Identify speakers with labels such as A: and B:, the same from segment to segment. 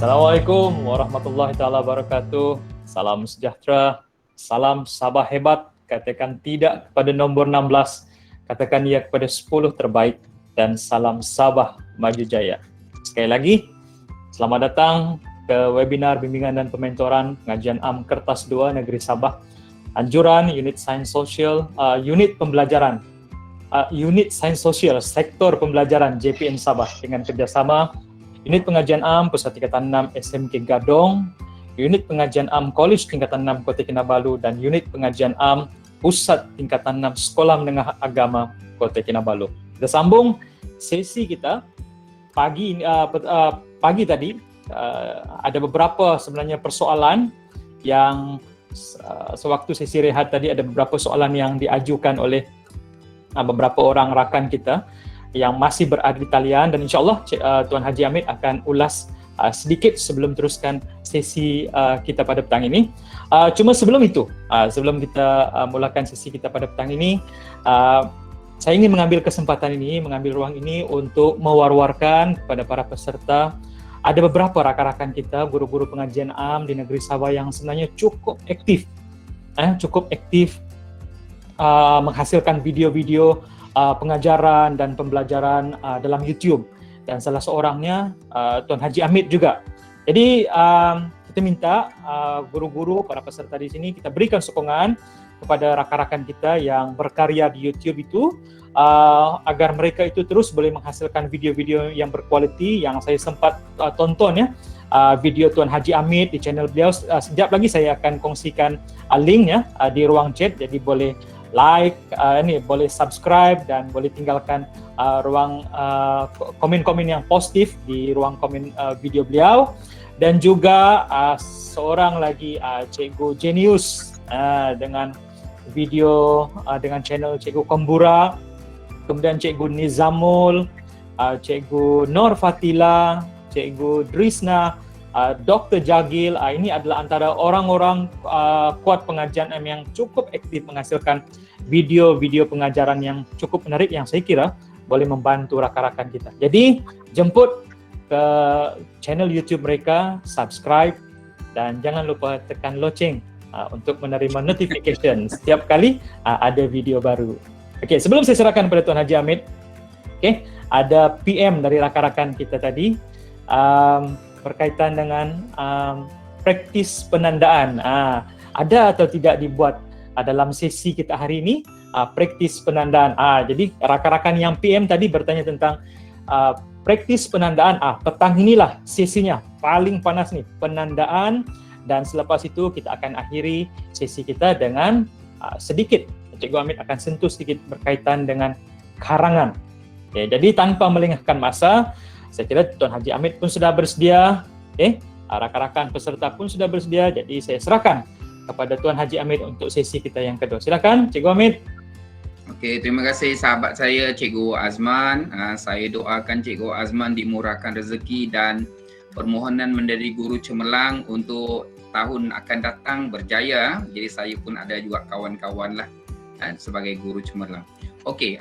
A: Assalamualaikum warahmatullahi taala wabarakatuh. Salam sejahtera, salam Sabah hebat. Katakan tidak kepada nombor 16, katakan ya kepada 10 terbaik, dan salam Sabah maju jaya. Sekali lagi, selamat datang ke webinar bimbingan dan pementoran pengajian AM Kertas 2 Negeri Sabah. Anjuran unit sains sosial, unit pembelajaran, unit sains sosial sektor pembelajaran JPN Sabah dengan kerjasama Unit Pengajian AM Pusat Tingkatan 6 SMK Gadong, Unit Pengajian AM College Tingkatan 6 Kota Kinabalu, dan Unit Pengajian AM Pusat Tingkatan 6 Sekolah Menengah Agama Kota Kinabalu. Kita sambung sesi kita pagi tadi. Ada beberapa sebenarnya persoalan yang sewaktu sesi rehat tadi ada beberapa soalan yang diajukan oleh beberapa orang rakan kita yang masih berada di talian, dan insyaAllah Tuan Haji Hamid akan ulas sedikit sebelum teruskan sesi kita pada petang ini. Cuma sebelum itu, sebelum kita mulakan sesi kita pada petang ini, saya ingin mengambil kesempatan ini, mengambil ruang ini untuk mewar-warkan kepada para peserta. Ada beberapa rakan-rakan kita, guru-guru pengajian AM di negeri Sabah yang sebenarnya cukup aktif menghasilkan video-video pengajaran dan pembelajaran dalam YouTube, dan salah seorangnya Tuan Haji Hamid juga. Jadi kita minta guru-guru, para peserta di sini, kita berikan sokongan kepada rakan-rakan kita yang berkarya di YouTube itu, agar mereka itu terus boleh menghasilkan video-video yang berkualiti. Yang saya sempat tonton ya, video Tuan Haji Hamid di channel beliau, sekejap lagi saya akan kongsikan linknya di ruang chat, jadi boleh like, boleh subscribe, dan boleh tinggalkan ruang komen-komen yang positif di ruang komen video beliau. Dan juga seorang lagi Cikgu Genius dengan video dengan channel Cikgu Kembura, kemudian Cikgu Nizamul, Cikgu Nur Fatila, Cikgu Drisna, Dr. Jagil. Ini adalah antara orang-orang kuat pengajian M yang cukup aktif menghasilkan video-video pengajaran yang cukup menarik, yang saya kira boleh membantu rakan-rakan kita. Jadi jemput ke channel YouTube mereka, subscribe, dan jangan lupa tekan loceng untuk menerima notification setiap kali ada video baru. Okey, sebelum saya serahkan kepada Tuan Haji Hamid, ada PM dari rakan-rakan kita tadi berkaitan dengan praktis penandaan. Ada atau tidak dibuat dalam sesi kita hari ini praktis penandaan. Jadi rakan-rakan yang PM tadi bertanya tentang praktis penandaan. Petang inilah sesinya paling panas nih, penandaan, dan selepas itu kita akan akhiri sesi kita dengan sedikit Cikgu Hamid akan sentuh sedikit berkaitan dengan karangan. Jadi tanpa melengahkan masa, saya kira Tuan Haji Hamid pun sudah bersedia, rakan-rakan peserta pun sudah bersedia, jadi saya serahkan kepada Tuan Haji Hamid untuk sesi kita yang kedua. Silakan Cikgu Hamid.
B: Okey, terima kasih sahabat saya Cikgu Azman. Saya doakan Cikgu Azman dimurahkan rezeki dan permohonan menjadi guru cemerlang untuk tahun akan datang berjaya. Jadi saya pun ada juga kawan-kawan lah sebagai guru cemerlang. Okey,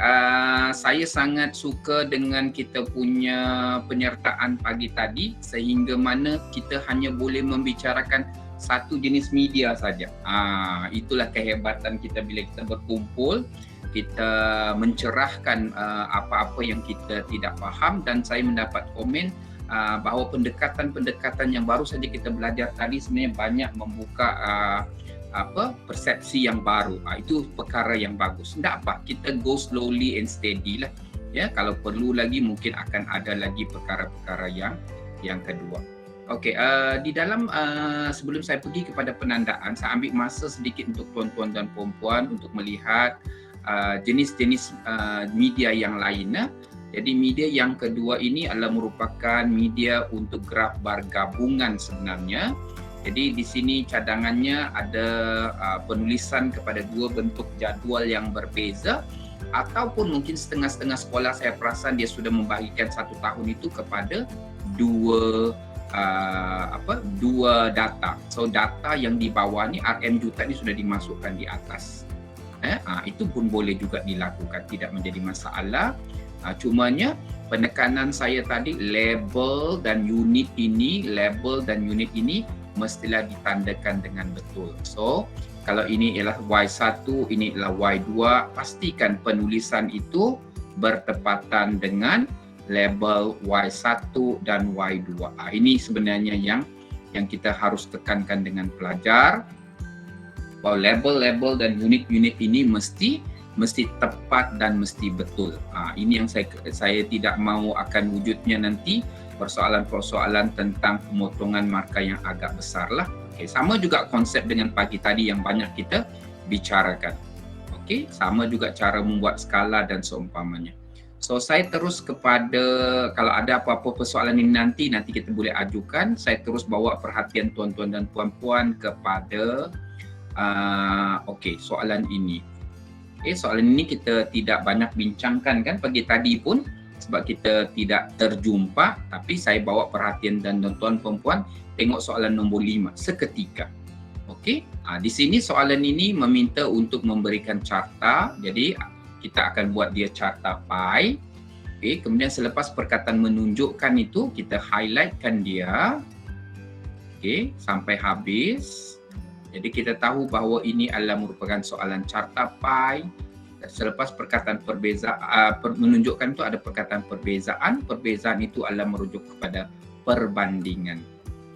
B: saya sangat suka dengan kita punya penyertaan pagi tadi, sehingga mana kita hanya boleh membicarakan satu jenis media saja. Itulah kehebatan kita bila kita berkumpul, kita mencerahkan apa-apa yang kita tidak faham. Dan saya mendapat komen bahawa pendekatan-pendekatan yang baru saja kita belajar tadi sebenarnya banyak membuka persepsi yang baru. Itu perkara yang bagus. Tak apa, kita go slowly and steady lah. Ya, kalau perlu lagi mungkin akan ada lagi perkara-perkara yang kedua. Okey, di dalam sebelum saya pergi kepada penandaan, saya ambil masa sedikit untuk tuan-tuan dan puan-puan untuk melihat jenis-jenis media yang lain. Jadi media yang kedua ini adalah merupakan media untuk graf bar gabungan sebenarnya. Jadi di sini cadangannya ada penulisan kepada dua bentuk jadual yang berbeza, ataupun mungkin setengah-setengah sekolah saya perasan dia sudah membagikan satu tahun itu kepada dua data. So data yang di bawah ni RM juta ni sudah dimasukkan di atas. Itu pun boleh juga dilakukan, tidak menjadi masalah. Cumanya penekanan saya tadi label dan unit ini mestilah ditandakan dengan betul. So, kalau ini ialah Y1, ini ialah Y2, pastikan penulisan itu bertepatan dengan label Y1 dan Y2. Ini sebenarnya yang kita harus tekankan dengan pelajar, bahwa label-label dan unit-unit ini mesti tepat dan mesti betul. Ini yang saya tidak mahu akan wujudnya nanti persoalan-persoalan tentang pemotongan markah yang agak besar lah. Sama juga konsep dengan pagi tadi yang banyak kita bicarakan. Sama juga cara membuat skala dan seumpamanya. So saya terus kepada, kalau ada apa-apa persoalan ini nanti kita boleh ajukan. Saya terus bawa perhatian tuan-tuan dan puan-puan kepada soalan ini. Soalan ini kita tidak banyak bincangkan kan pagi tadi pun, sebab kita tidak terjumpa, tapi saya bawa perhatian dan tuan-tuan perempuan tengok soalan nombor 5 seketika. Di sini soalan ini meminta untuk memberikan carta, jadi kita akan buat dia carta pie. Kemudian selepas perkataan menunjukkan itu, kita highlightkan dia sampai habis. Jadi kita tahu bahawa ini adalah merupakan soalan carta pie. Selepas perkataan menunjukkan itu ada perkataan perbezaan itu adalah merujuk kepada perbandingan.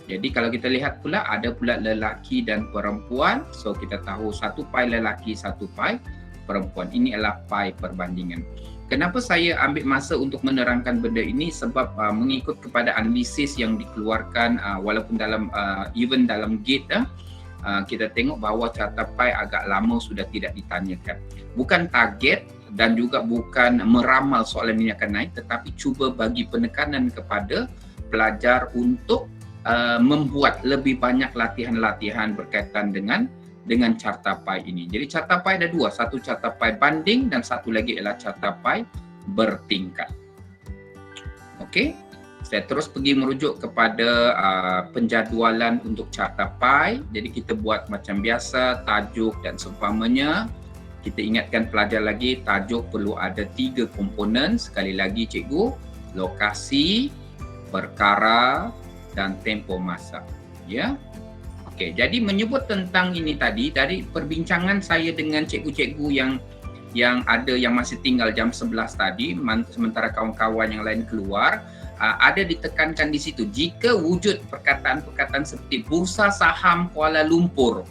B: Jadi kalau kita lihat pula, ada pula lelaki dan perempuan. So kita tahu satu pie lelaki, satu pie perempuan. Ini adalah pie perbandingan. Kenapa saya ambil masa untuk menerangkan benda ini? Sebab mengikut kepada analisis yang dikeluarkan, walaupun dalam even dalam gate, kita tengok bahawa carta pie agak lama sudah tidak ditanyakan. Bukan target dan juga bukan meramal soalan ini akan naik, tetapi cuba bagi penekanan kepada pelajar untuk membuat lebih banyak latihan-latihan berkaitan dengan carta pie ini. Jadi carta pie ada dua, satu carta pie banding dan satu lagi adalah carta pie bertingkat. Saya terus pergi merujuk kepada penjadualan untuk carta pie. Jadi kita buat macam biasa, tajuk dan seumpamanya. Kita ingatkan pelajar lagi, tajuk perlu ada 3 komponen. Sekali lagi cikgu, lokasi, perkara dan tempoh masa. Jadi menyebut tentang ini tadi, dari perbincangan saya dengan cikgu-cikgu yang ada yang masih tinggal jam 11 tadi, sementara kawan-kawan yang lain keluar, ada ditekankan di situ, jika wujud perkataan-perkataan seperti Bursa Saham Kuala Lumpur.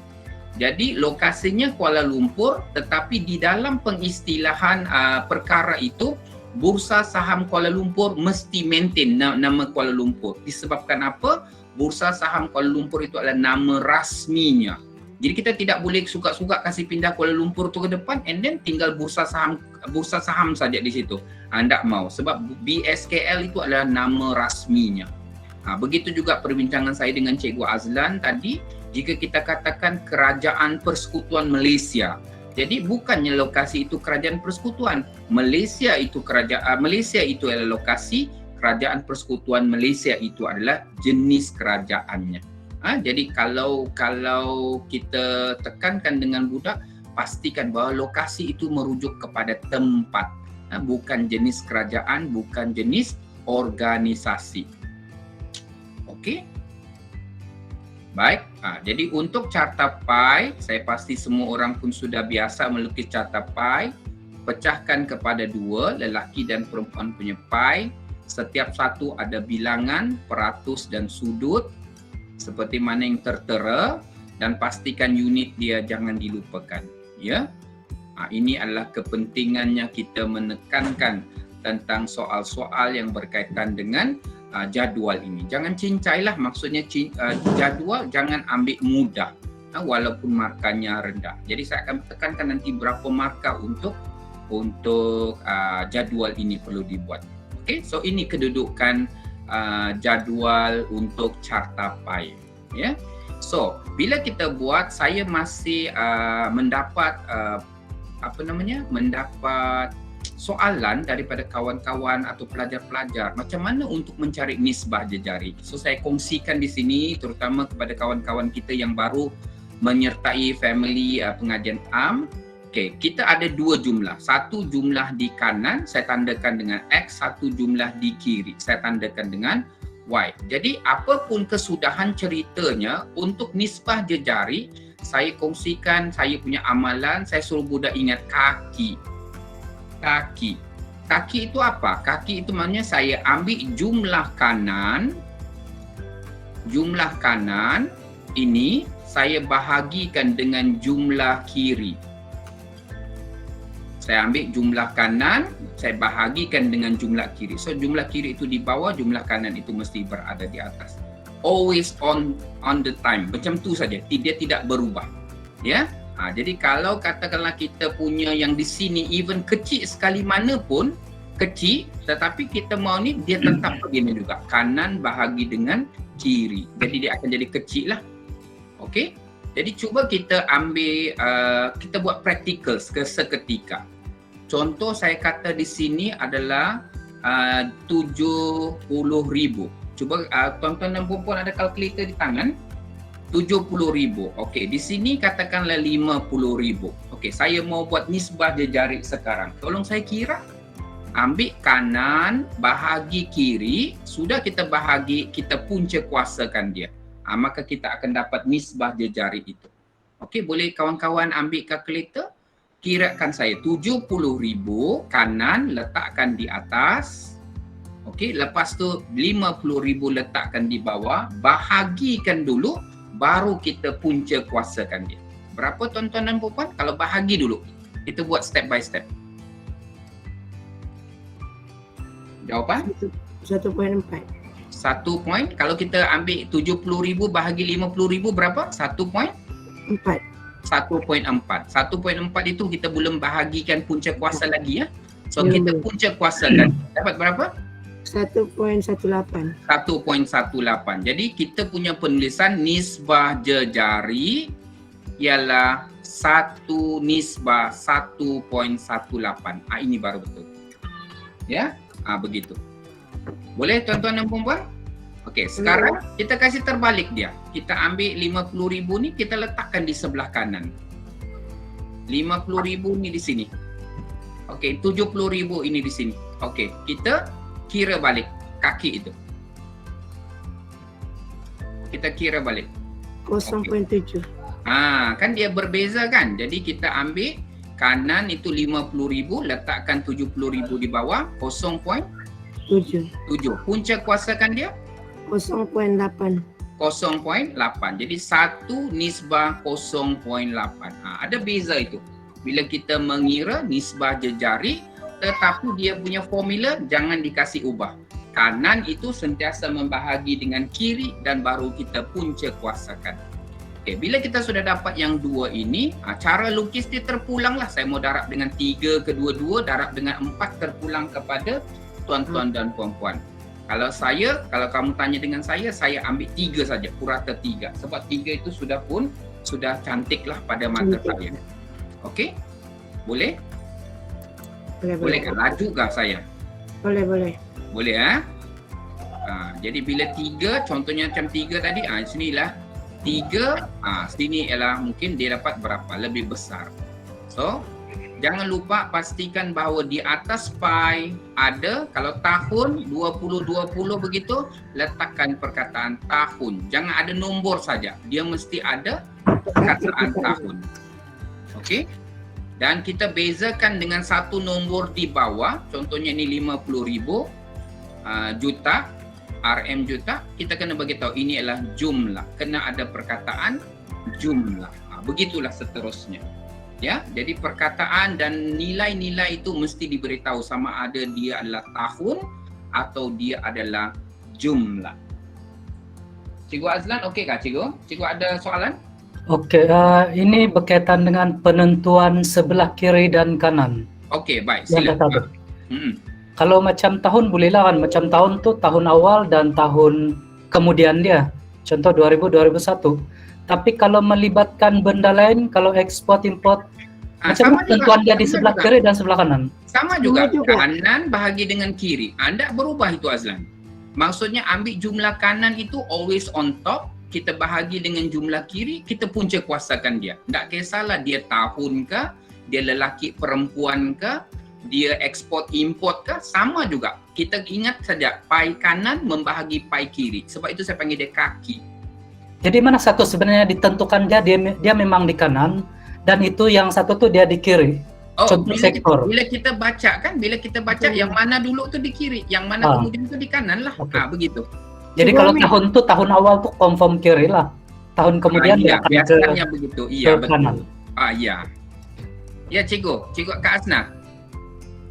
B: Jadi lokasinya Kuala Lumpur, tetapi di dalam pengistilahan perkara itu, Bursa Saham Kuala Lumpur mesti maintain nama Kuala Lumpur. Disebabkan apa? Bursa Saham Kuala Lumpur itu adalah nama rasminya. Jadi kita tidak boleh suka-suka kasih pindah Kuala Lumpur tu ke depan and then tinggal bursa saham saja di situ. Tak mau, sebab BSKL itu adalah nama rasminya. Begitu juga perbincangan saya dengan Cikgu Azlan tadi, jika kita katakan Kerajaan Persekutuan Malaysia. Jadi bukannya lokasi itu Kerajaan Persekutuan. Malaysia itu adalah lokasi, Kerajaan Persekutuan Malaysia itu adalah jenis kerajaannya. Jadi kalau kita tekankan dengan budak, pastikan bahawa lokasi itu merujuk kepada tempat, bukan jenis kerajaan, bukan jenis organisasi. Baik, jadi untuk carta pie, saya pasti semua orang pun sudah biasa melukis carta pie. Pecahkan kepada 2, lelaki dan perempuan punya pie. Setiap satu ada bilangan, peratus dan sudut, seperti mana yang tertera, dan pastikan unit dia jangan dilupakan. Ini adalah kepentingannya kita menekankan tentang soal-soal yang berkaitan dengan jadual ini. Jangan cincailah, maksudnya jadual jangan ambil mudah walaupun markanya rendah. Jadi saya akan tekankan nanti berapa markah untuk jadual ini perlu dibuat. So ini kedudukan jadual untuk carta pie. So bila kita buat, saya masih mendapat soalan daripada kawan-kawan atau pelajar-pelajar macam mana untuk mencari nisbah jejari. So saya kongsikan di sini terutama kepada kawan-kawan kita yang baru menyertai family pengajian AM. Okey, kita ada dua jumlah. Satu jumlah di kanan, saya tandakan dengan X. Satu jumlah di kiri, saya tandakan dengan Y. Jadi, apapun kesudahan ceritanya, untuk nisbah jejari, saya kongsikan saya punya amalan, saya suruh budak ingat kaki. Kaki. Kaki itu apa? Kaki itu maknanya saya ambil jumlah kanan ini, saya bahagikan dengan jumlah kiri. Saya ambil jumlah kanan, saya bahagikan dengan jumlah kiri. So, jumlah kiri itu di bawah, jumlah kanan itu mesti berada di atas. Always on the time. Macam tu saja. Dia tidak berubah. Ya. Jadi kalau katakanlah kita punya yang di sini even kecil sekali mana pun, kecil, tetapi kita mau ni dia tetap begini juga. Kanan bahagi dengan kiri. Jadi dia akan jadi kecil lah. Okey. Jadi cuba kita ambil, kita buat practical seketika. Contoh saya kata di sini adalah 70,000. Cuba tuan-tuan dan puan-puan ada kalkulator di tangan. 70,000. Okey, di sini katakanlah 50,000. Okey, saya mau buat nisbah jejari sekarang. Tolong saya kira. Ambil kanan, bahagi kiri. Sudah kita bahagi, kita punca kuasakan dia. Maka kita akan dapat nisbah jejari itu. Okey, boleh kawan-kawan ambil kalkulator? Kirakan saya 70,000 kanan letakkan di atas. Okey, lepas tu 50,000 letakkan di bawah, bahagikan dulu, baru kita punca kuasakan dia. Berapa tuan-tuan dan puan-puan? Kalau bahagi dulu, kita buat step by step. Jawapan?
C: 1.4.
B: 1 point. Kalau kita ambil 70,000 bahagi 50,000 berapa? 1.4. 1.4 itu kita belum bahagikan punca kuasa lagi ya. So kita punca kuasakan. Dapat berapa?
C: 1.18.
B: 1.18. Jadi kita punya penulisan nisbah jejari ialah 1 nisbah 1.18. Ini baru betul. Ya? Begitu. Boleh tuan-tuan dan puan-puan? Okey, sekarang kita kasih terbalik dia. Kita ambil 50,000 ni, kita letakkan di sebelah kanan. 50,000 ni di sini. Okey, 70,000 ini di sini. Okey, kita kira balik kaki itu. Kita kira balik.
C: 0.7.
B: Kan dia berbeza kan? Jadi kita ambil kanan itu 50,000, letakkan 70,000 di bawah, 0.7. Punca kuasakan dia?
C: 0.8.
B: 0.8. Jadi 1 nisbah 0.8. Ada beza itu. Bila kita mengira nisbah jejari, tetapi dia punya formula jangan dikasih ubah. Kanan itu sentiasa membahagi dengan kiri dan baru kita punca kuasakan. Okay, bila kita sudah dapat yang dua ini, cara lukis dia terpulanglah. Saya mau darab dengan 3 kedua-dua, darab dengan 4 terpulang kepada tuan-tuan dan puan-puan. Kalau kamu tanya dengan saya ambil 3 saja, purata 3. Sebab 3 itu sudah cantiklah pada mata saya. Okey? Boleh? Boleh kan? Laju kah saya?
C: Boleh.
B: Boleh jadi bila 3, contohnya macam 3 tadi, sinilah 3, sini ialah mungkin dia dapat berapa? Lebih besar. So, jangan lupa pastikan bahawa di atas pi ada, kalau tahun 2020 begitu, letakkan perkataan tahun. Jangan ada nombor saja. Dia mesti ada perkataan tahun. Okey? Dan kita bezakan dengan satu nombor di bawah, contohnya ini 50,000 juta, RM juta, kita kena bagi tahu ini adalah jumlah. Kena ada perkataan jumlah. Begitulah seterusnya. Ya, jadi perkataan dan nilai-nilai itu mesti diberitahu sama ada dia adalah tahun atau dia adalah jumlah. Cikgu Azlan, okey kah cikgu? Cikgu ada soalan?
D: Okey, ini berkaitan dengan penentuan sebelah kiri dan kanan.
B: Okey, baik. Silakan.
D: Kalau macam tahun bolehlah kan, macam tahun tu tahun awal dan tahun kemudian dia. Contoh 2000-2001. Tapi kalau melibatkan benda lain, kalau ekspor import, macam mana tentuan dia di sebelah kiri dan sebelah kanan?
B: Sama juga. Kanan bahagi dengan kiri. Anda berubah itu Azlan. Maksudnya ambil jumlah kanan itu always on top, kita bahagi dengan jumlah kiri, kita punca kuasakan dia. Tak kisahlah dia tahun ke, dia lelaki perempuan ke, dia ekspor import ke, sama juga. Kita ingat saja pai kanan membahagi pai kiri. Sebab itu saya panggil dia kaki.
D: Jadi mana satu sebenarnya ditentukan dia memang di kanan dan itu yang satu tuh dia di kiri.
B: Oh,
D: Contoh sektor.
B: bila kita baca kan, bila kita baca yang mana dulu tu di kiri, yang mana kemudian tu di kanan lah.
D: Okay.
B: Begitu.
D: Jadi kalau tahun awal tuh confirm kiri lah. Tahun kemudian dia akan
B: biasanya begitu. Iya, betul.
D: Kanan.
B: Iya. Ya, Cikgu Kak Asna.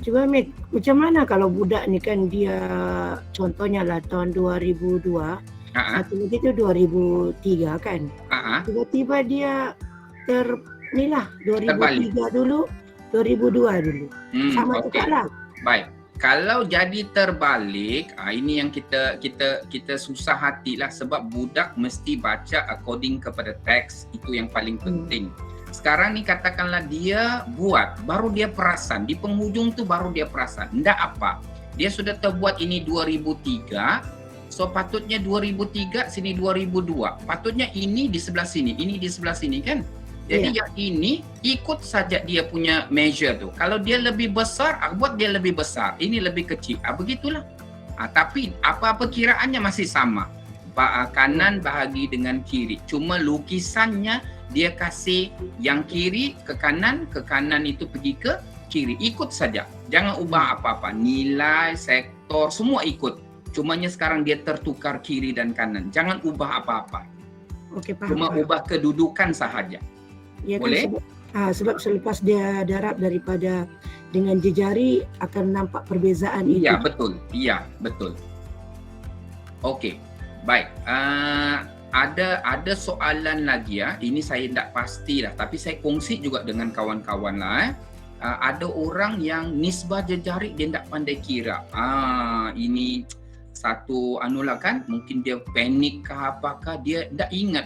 C: Coba Mit, macam mana kalau budak ni kan dia contohnya lah tahun 2002, satu lagi tu 2003 kan. Tiba-tiba dia inilah 2003 dulu, 2002 dulu. Sama juga lah.
B: Baik. Kalau jadi terbalik, ini yang kita susah hati lah sebab budak mesti baca according kepada teks, itu yang paling penting. Sekarang ni katakanlah dia buat, baru dia perasan, di penghujung tu baru dia perasan. Ndak apa, dia sudah terbuat ini 2003, so patutnya 2003, sini 2002. Patutnya ini di sebelah sini, ini di sebelah sini kan. Jadi yang ini ikut saja dia punya measure tu. Kalau dia lebih besar, buat dia lebih besar. Ini lebih kecil. Begitulah. Tapi apa-apa kiraannya masih sama. Kanan bahagi dengan kiri. Cuma lukisannya dia kasih yang kiri ke kanan itu pergi ke kiri. Ikut saja. Jangan ubah apa-apa. Nilai, sektor, semua ikut. Cumanya sekarang dia tertukar kiri dan kanan. Jangan ubah apa-apa.
C: Okey, faham.
B: Cuma ubah kedudukan sahaja.
C: Ya,
B: boleh?
C: Kan, sebab selepas dia darab daripada dengan jejari akan nampak perbezaan itu.
B: Iya, betul. Iya, betul. Okey. Baik. Ada soalan lagi ya. Ini saya tidak pasti lah, tapi saya kongsi juga dengan kawan-kawan lah. Ada orang yang nisbah jejari dia tidak pandai kira. Ini satu anulah kan, mungkin dia panik ke apakah, dia tidak ingat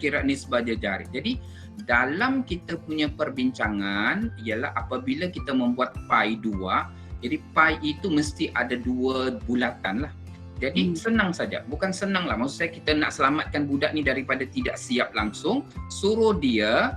B: kira nisbah jejari. Jadi dalam kita punya perbincangan ialah apabila kita membuat pai 2, jadi pai itu mesti ada 2 bulatan lah. Jadi senang saja, bukan senang lah, maksud saya kita nak selamatkan budak ni daripada tidak siap langsung, suruh dia,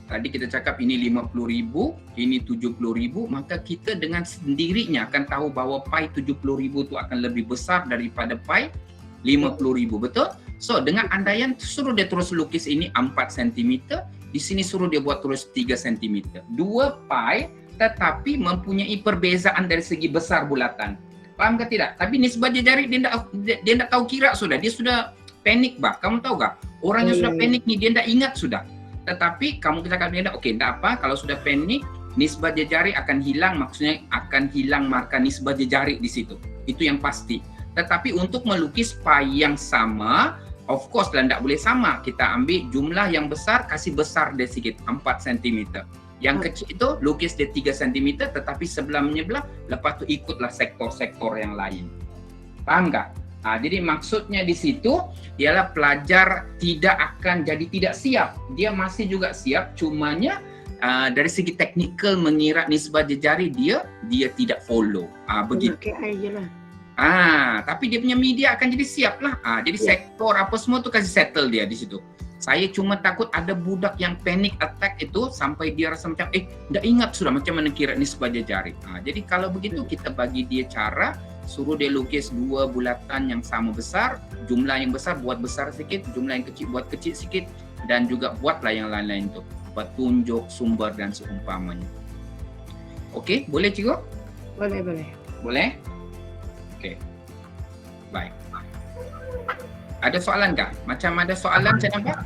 B: tadi kita cakap ini 50,000, ini 70,000, maka kita dengan sendirinya akan tahu bahawa pai 70,000 tu akan lebih besar daripada pai 50,000, betul? So dengan andaian suruh dia terus lukis ini 4 cm, di sini suruh dia buat terus 3 cm. 2 pai tetapi mempunyai perbezaan dari segi besar bulatan. Paham ke tidak? Tapi nisbah jejari dia tidak tahu kira sudah. Dia sudah panik bah. Kamu tahu gak? Orang yang sudah panik ni dia tidak ingat sudah. Tetapi kamu katakan dia okey, tidak apa, kalau sudah panik nisbah jejari akan hilang, maksudnya akan hilang markah nisbah jejari di situ. Itu yang pasti. Tetapi untuk melukis pai yang sama, of course lah tidak boleh sama. Kita ambil jumlah yang besar, kasih besar dia sikit, 4 cm. Yang kecil itu lukis dia 3 cm, tetapi sebelah menyebelah, lepas tu ikutlah sektor-sektor yang lain. Paham tak? Jadi maksudnya di situ ialah pelajar tidak akan jadi tidak siap. Dia masih juga siap, cumanya dari segi teknikal mengira nisbah jejari dia tidak follow. Begitu. Tapi dia punya media akan jadi siap lah. Jadi sektor apa semua tu kasih settle dia di situ. Saya cuma takut ada budak yang panic attack itu sampai dia rasa macam tidak ingat sudah macam mana kira nisbah jejari. Jadi kalau begitu kita bagi dia cara, suruh dia lukis 2 bulatan yang sama besar, jumlah yang besar buat besar sikit, jumlah yang kecil buat kecil sikit, dan juga buatlah yang lain-lain tu, petunjuk, sumber dan seumpamanya. Okey, boleh cikgu?
C: Boleh.
B: Boleh? Okey. Baik. Ada soalan kah? Macam ada soalan saya nampak?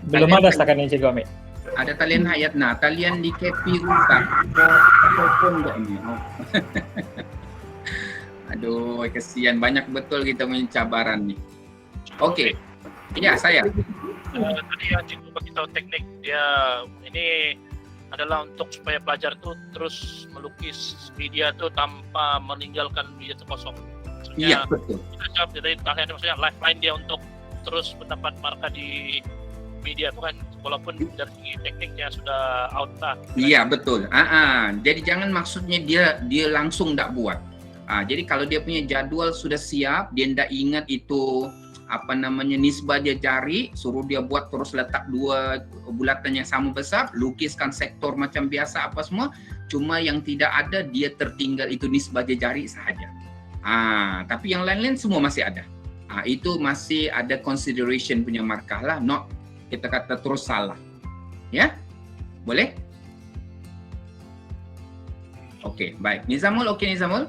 A: Belum ada setakat ini Cikgu Amit.
B: Ada talian hayat talian di kepi rusak. Telepon enggak ini? Aduh, kesian, banyak betul kita punya cabaran ni. Okey. Ya, saya.
E: Tadi yang cikgu bagi tahu teknik dia ini adalah untuk supaya pelajar tu terus melukis media tu tanpa meninggalkan media tu kosong.
B: Iya, betul.
E: Kita jawab dari tanya maksudnya lifeline dia untuk terus mendapat markah di media tu kan, walaupun dari segi tekniknya sudah out lah.
B: Iya, betul. Jadi jangan maksudnya dia langsung tak buat. Jadi kalau dia punya jadual sudah siap, dia tidak ingat itu apa namanya nisbah dia cari, suruh dia buat terus letak dua bulatan yang sama besar, lukiskan sektor macam biasa apa semua, cuma yang tidak ada dia tertinggal itu nisbah dia jari sahaja. Tapi yang lain-lain semua masih ada. Itu masih ada consideration punya markah lah, not kita kata terus salah. Ya? Boleh? Okey, baik. Nizamul, okey Nizamul?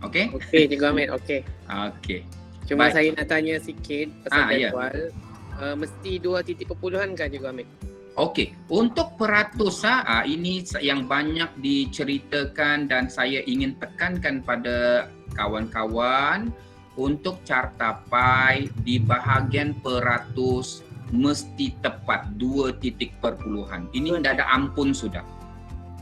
B: Okey?
F: Okey, Cikgu Hamid, okey.
B: Okey.
F: Cuma
B: Baik.
F: saya nak tanya sikit pasal
B: Ya.
F: jadual. Mesti 2 titik perpuluhan kan Cikgu Hamid?
B: Okey, untuk peratus ini yang banyak diceritakan dan saya ingin tekankan pada kawan-kawan untuk carta pi di bahagian peratus mesti tepat 2 titik perpuluhan. Ini tidak ada ampun sudah.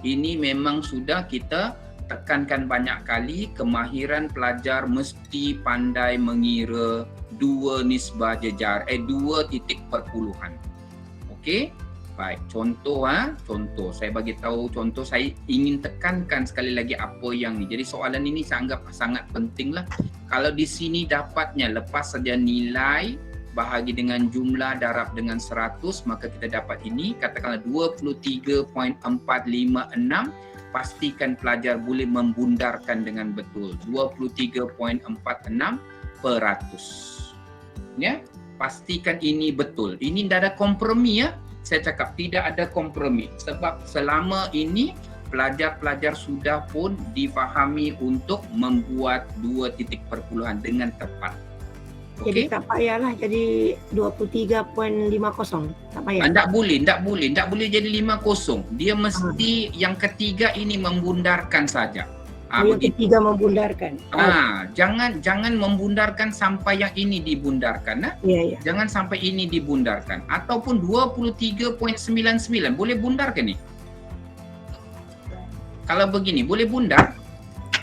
B: Ini memang sudah kita tekankan banyak kali, kemahiran pelajar mesti pandai mengira 2 nisbah jejar 2 titik perpuluhan. Okey? Baik, contoh contoh saya bagi tahu contoh, saya ingin tekankan sekali lagi apa yang ni. Jadi soalan ini saya anggap sangat pentinglah. Kalau di sini dapatnya lepas saja nilai bahagi dengan jumlah darab dengan 100, maka kita dapat ini, katakanlah 23.456, pastikan pelajar boleh membundarkan dengan betul 23.46%. Ya, pastikan ini betul. Ini tidak ada kompromi ya. Saya cakap tidak ada kompromi sebab selama ini pelajar-pelajar sudah pun difahami untuk membuat 2 titik perpuluhan dengan tepat.
C: Jadi tak payahlah jadi 23.50. Tak payah.
B: Tak boleh jadi 50. Dia mesti yang ketiga ini membundarkan saja.
C: Yang ketiga membundarkan.
B: Jangan membundarkan sampai yang ini dibundarkan.
C: Ya.
B: Jangan sampai ini dibundarkan. Ataupun 23.99 boleh bundar ke ni? Kalau begini boleh bundar?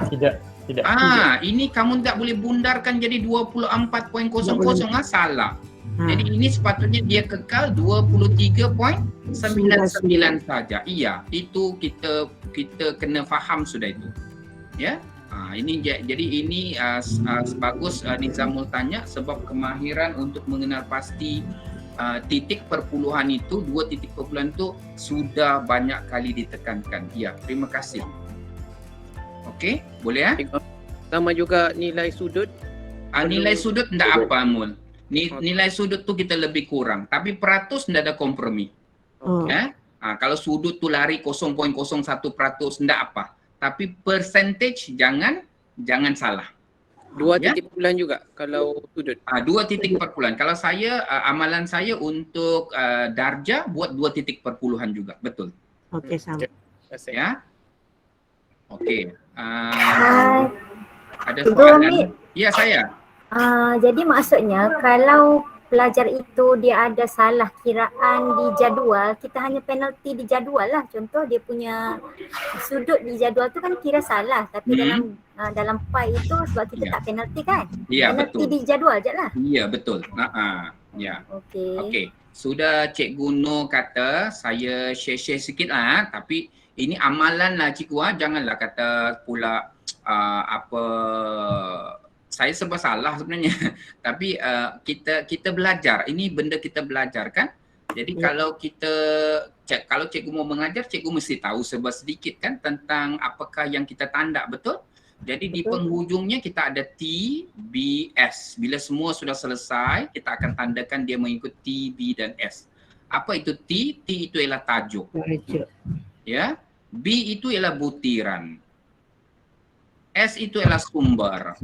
A: Tidak.
B: Ini kamu tak boleh bundarkan jadi 24.00 salah. Jadi ini sepatutnya dia kekal 23.99 saja. Iya, itu kita kena faham sudah itu. Ya. Ini jadi ini bagus Nizamul tanya sebab kemahiran untuk mengenal pasti titik perpuluhan itu, 2 titik perpuluhan itu sudah banyak kali ditekankan. Ya, terima kasih. Okey, boleh ya?
F: Sama juga nilai sudut.
B: Nilai sudut tidak apa Mul. Nilai sudut tu kita lebih kurang, tapi peratus tidak ada kompromi. Ya? Kalau sudut tu lari 0.01% tidak apa. Tapi percentage jangan salah.
F: 2 titik perpuluhan juga kalau sudut.
B: 2 titik perpuluhan. Kalau saya amalan saya untuk darjah buat 2 titik perpuluhan juga, betul.
C: Okey, sama.
B: Ya. Okey. Ada
G: Cikgu
B: soalan?
G: Hamid.
B: Ya, saya.
G: Jadi maksudnya kalau pelajar itu dia ada salah kiraan di jadual, kita hanya penalti di jadual lah. Contoh dia punya sudut di jadual tu kan kira salah, tapi dalam pi itu sebab kita tak penalti kan?
B: Ya,
G: penalti
B: betul.
G: di jadual je lah.
B: Ya, betul. Ya.
G: Okey.
B: Sudah Cikgu Nur kata, saya share sikit lah, tapi ini amalan lah Cikgu, janganlah kata pula saya serba salah sebenarnya. Tapi kita belajar. Ini benda kita belajar kan. Jadi kalau cikgu mau mengajar, cikgu mesti tahu serba sedikit kan tentang apakah yang kita tanda, betul? Jadi di penghujungnya kita ada T, B, S. Bila semua sudah selesai, kita akan tandakan dia mengikut T, B dan S. Apa itu T? T itu ialah tajuk. Ya. B itu ialah butiran. S itu ialah sumber.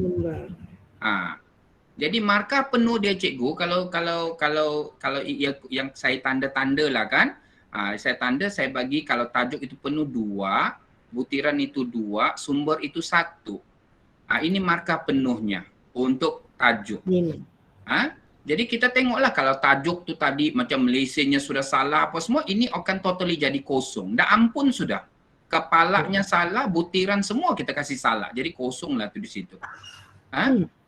B: Jadi markah penuh dia cikgu kalau yang saya tanda lah kan. Saya tanda, saya bagi kalau tajuk itu penuh 2, butiran itu 2, sumber itu 1. Ini markah penuhnya untuk tajuk. Jadi kita tengoklah kalau tajuk tu tadi macam Malaysianya sudah salah apa semua, ini akan totally jadi kosong. Dah ampun sudah. Kepalanya salah, butiran semua kita kasih salah. Jadi kosonglah tu di situ.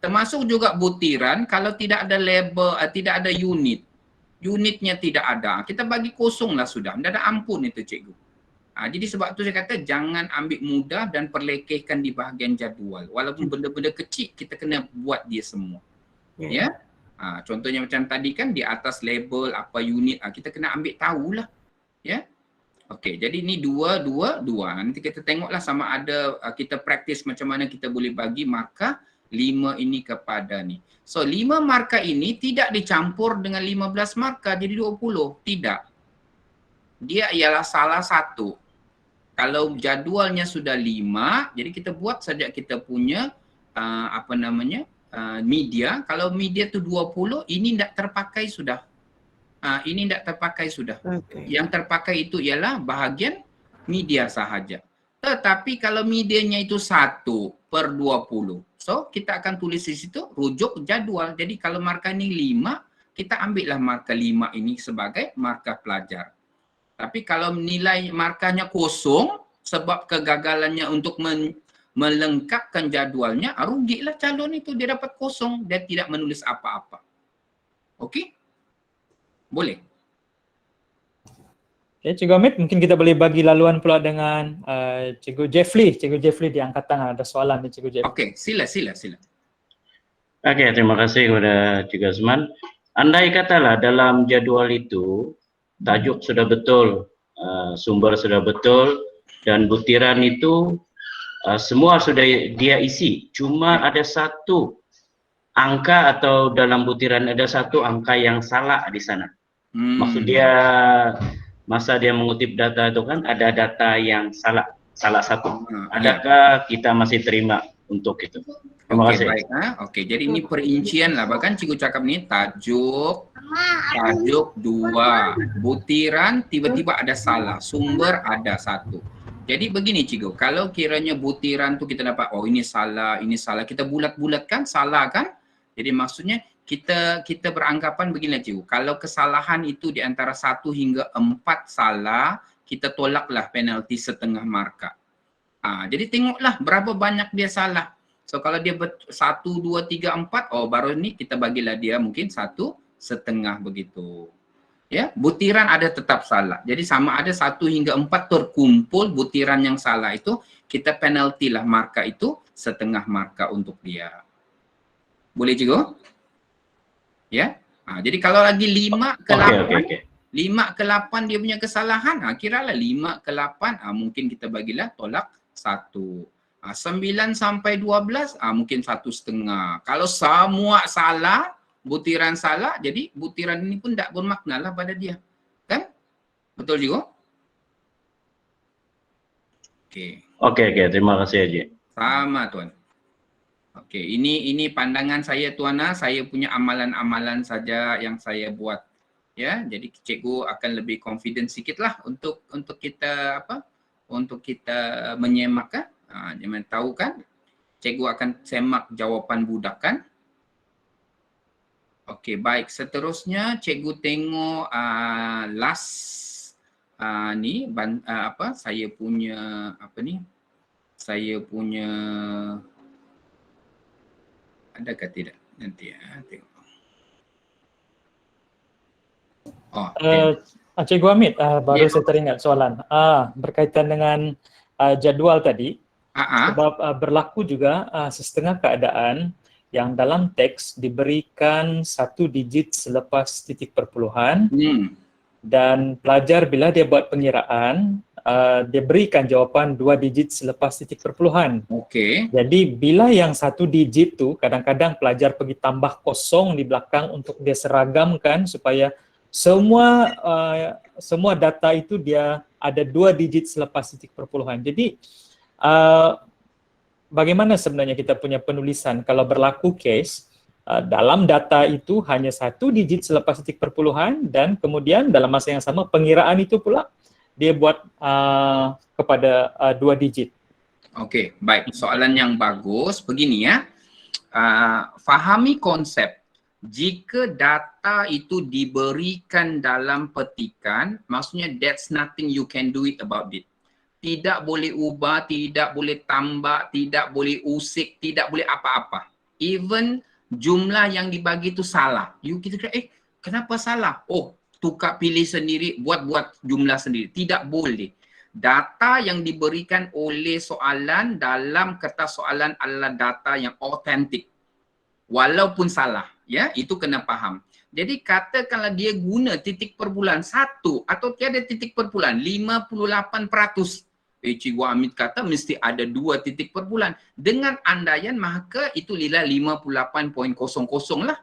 B: Termasuk juga butiran kalau tidak ada label, tidak ada unit. Unitnya tidak ada. Kita bagi kosonglah sudah. Tidak ada ampun itu cikgu. Jadi sebab tu saya kata jangan ambil mudah dan perlekehkan di bahagian jadual. Walaupun benda-benda kecil kita kena buat dia semua. Ya. Contohnya macam tadi kan di atas label apa unit kita kena ambil tahulah. Ya. Okey, jadi ni dua. Nanti kita tengoklah sama ada kita praktis macam mana kita boleh bagi markah 5 ini kepada ni. So 5 markah ini tidak dicampur dengan 15 markah jadi 20. Tidak. Dia ialah salah satu. Kalau jadualnya sudah 5, jadi kita buat saja kita punya media. Kalau media tu 20, ini tidak terpakai sudah. Ini tidak terpakai sudah. Okay. Yang terpakai itu ialah bahagian media sahaja. Tetapi kalau medianya itu 1/20, so kita akan tulis di situ rujuk jadual. Jadi kalau markah ini 5, kita ambillah markah 5 ini sebagai markah pelajar. Tapi kalau nilai markahnya kosong sebab kegagalannya untuk melengkapkan jadualnya, rugilah calon itu, dia dapat kosong, dia tidak menulis apa-apa. Okey? Boleh?
A: Okay, Cikgu Hamid, mungkin kita boleh bagi laluan pula dengan Cikgu Jeffrey. Cikgu Jeffrey di angkat tangan, ada soalan ni Cikgu Jeffrey.
B: Okey, sila.
H: Okey, terima kasih kepada Cikgu Azman. Andai katalah dalam jadual itu tajuk sudah betul, sumber sudah betul, dan butiran itu semua sudah dia isi. Cuma ada satu angka atau dalam butiran ada satu angka yang salah di sana. Maksud dia, masa dia mengutip data itu kan ada data yang salah satu. Adakah kita masih terima untuk itu? Terima kasih.
B: Baik. Okey, jadi ini perincian lah. Bahkan cikgu cakap ni tajuk 2, butiran tiba-tiba ada salah, sumber ada 1. Jadi begini cikgu, kalau kiranya butiran tu kita dapat, oh ini salah, kita bulat-bulatkan, salah kan? Jadi maksudnya kita beranggapan beginilah cikgu, kalau kesalahan itu di antara 1 hingga 4 salah, kita tolaklah penalti setengah markah. Jadi tengoklah berapa banyak dia salah. So kalau dia 1, 2, 3, 4, oh baru ni kita bagilah dia mungkin 1,5 begitu. Ya, butiran ada tetap salah. Jadi sama ada 1 hingga 4 terkumpul butiran yang salah itu, kita penalti lah markah itu setengah markah untuk dia. Boleh cikgu? Ya. Jadi kalau lagi 5 ke 8, 5 ke 8 dia punya kesalahan, kiralah 5 ke 8, mungkin kita bagilah tolak 1. 9 sampai 12, mungkin 1,5. Kalau semua salah, butiran salah, jadi butiran ini pun tak bermakna lah pada dia. Kan? Betul juga? Okey.
H: Okey, terima kasih Haji.
B: Sama Tuan. Okey, ini pandangan saya Tuana, saya punya amalan-amalan saja yang saya buat. Ya, jadi cikgu akan lebih confident sikitlah untuk kita untuk kita menyemak kan. Jangan tahu kan, cikgu akan semak jawapan budak kan. Okey, baik. Seterusnya cikgu tengok saya punya adakah tidak nanti tengok.
A: Cikgu Hamid, baru saya teringat soalan berkaitan dengan jadual tadi. Sebab berlaku juga setengah keadaan yang dalam teks diberikan 1 digit selepas titik perpuluhan dan pelajar bila dia buat pengiraan dia berikan jawapan 2 digit selepas titik perpuluhan.
B: Okey.
A: Jadi bila yang 1 digit tu kadang-kadang pelajar pergi tambah kosong di belakang untuk dia seragamkan supaya semua data itu dia ada 2 digit selepas titik perpuluhan. Jadi bagaimana sebenarnya kita punya penulisan kalau berlaku case dalam data itu hanya 1 digit selepas titik perpuluhan dan kemudian dalam masa yang sama pengiraan itu pula dia buat kepada 2 digit.
B: Okey, baik. Soalan yang bagus. Begini ya. Fahami konsep. Jika data itu diberikan dalam petikan, maksudnya that's nothing you can do it about it. Tidak boleh ubah, tidak boleh tambah, tidak boleh usik, tidak boleh apa-apa. Even jumlah yang dibagi itu salah. Kita kira, kenapa salah? Oh, tukar pilih sendiri, buat jumlah sendiri. Tidak boleh. data yang diberikan oleh soalan dalam kertas soalan adalah data yang autentik walaupun salah, ya, itu kena faham. Jadi katakanlah dia guna titik perbulan 1 atau tiada titik perbulan 58%. Cikgu Hamid kata mesti ada 2 titik perbulan. Dengan andaian maka itu lila 58.00 lah.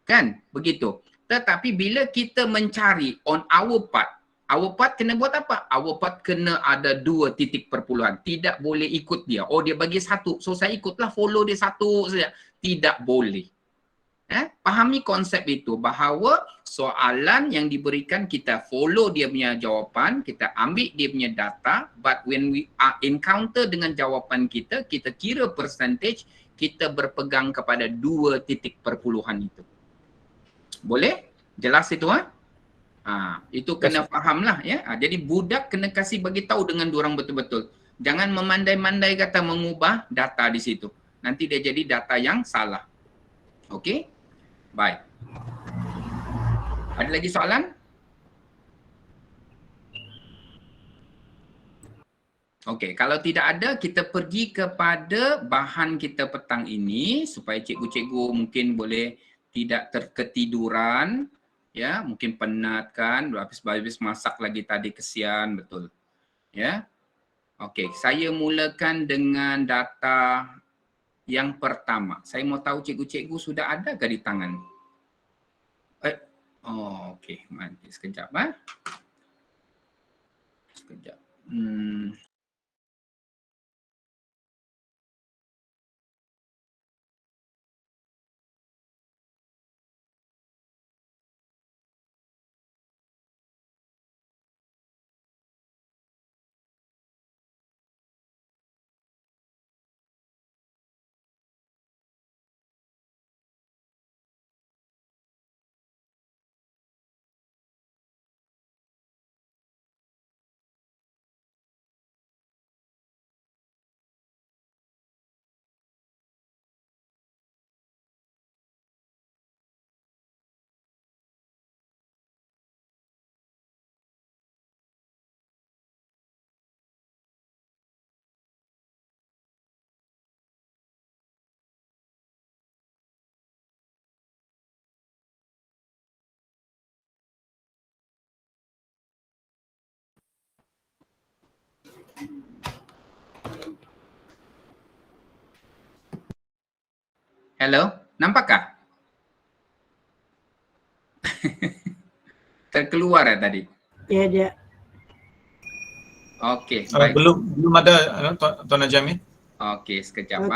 B: Kan? Begitu. Tetapi bila kita mencari on our part kena buat apa? Our part kena ada 2 titik perpuluhan. Tidak boleh ikut dia. Oh, dia bagi 1. So saya ikutlah, follow dia 1 saja. Tidak boleh. Pahami konsep itu bahawa soalan yang diberikan kita follow dia punya jawapan, kita ambil dia punya data, but when we are encounter dengan jawapan kita, kita kira percentage, kita berpegang kepada 2 titik perpuluhan itu. Boleh? Jelas itu? Itu kena fahamlah, ya. Jadi budak kena kasih bagi tahu dengan diorang betul-betul. Jangan memandai-mandai kata mengubah data di situ. Nanti dia jadi data yang salah. Okey? Baik. Ada lagi soalan? Okey, kalau tidak ada, kita pergi kepada bahan kita petang ini supaya cikgu-cikgu mungkin boleh tidak terketiduran, ya, mungkin penat kan, habis masak lagi tadi, kesian betul. Ya. Okey, saya mulakan dengan data yang pertama. Saya mau tahu cikgu-cikgu sudah ada ke di tangan? Oh, okey, nanti sekejap Sekejap. Hello, nampakkah? Terkeluar ya tadi?
C: Ya, dia.
B: Okey, baik.
I: Belum ada Tuan Haji Hamid.
B: Okey, sekejap.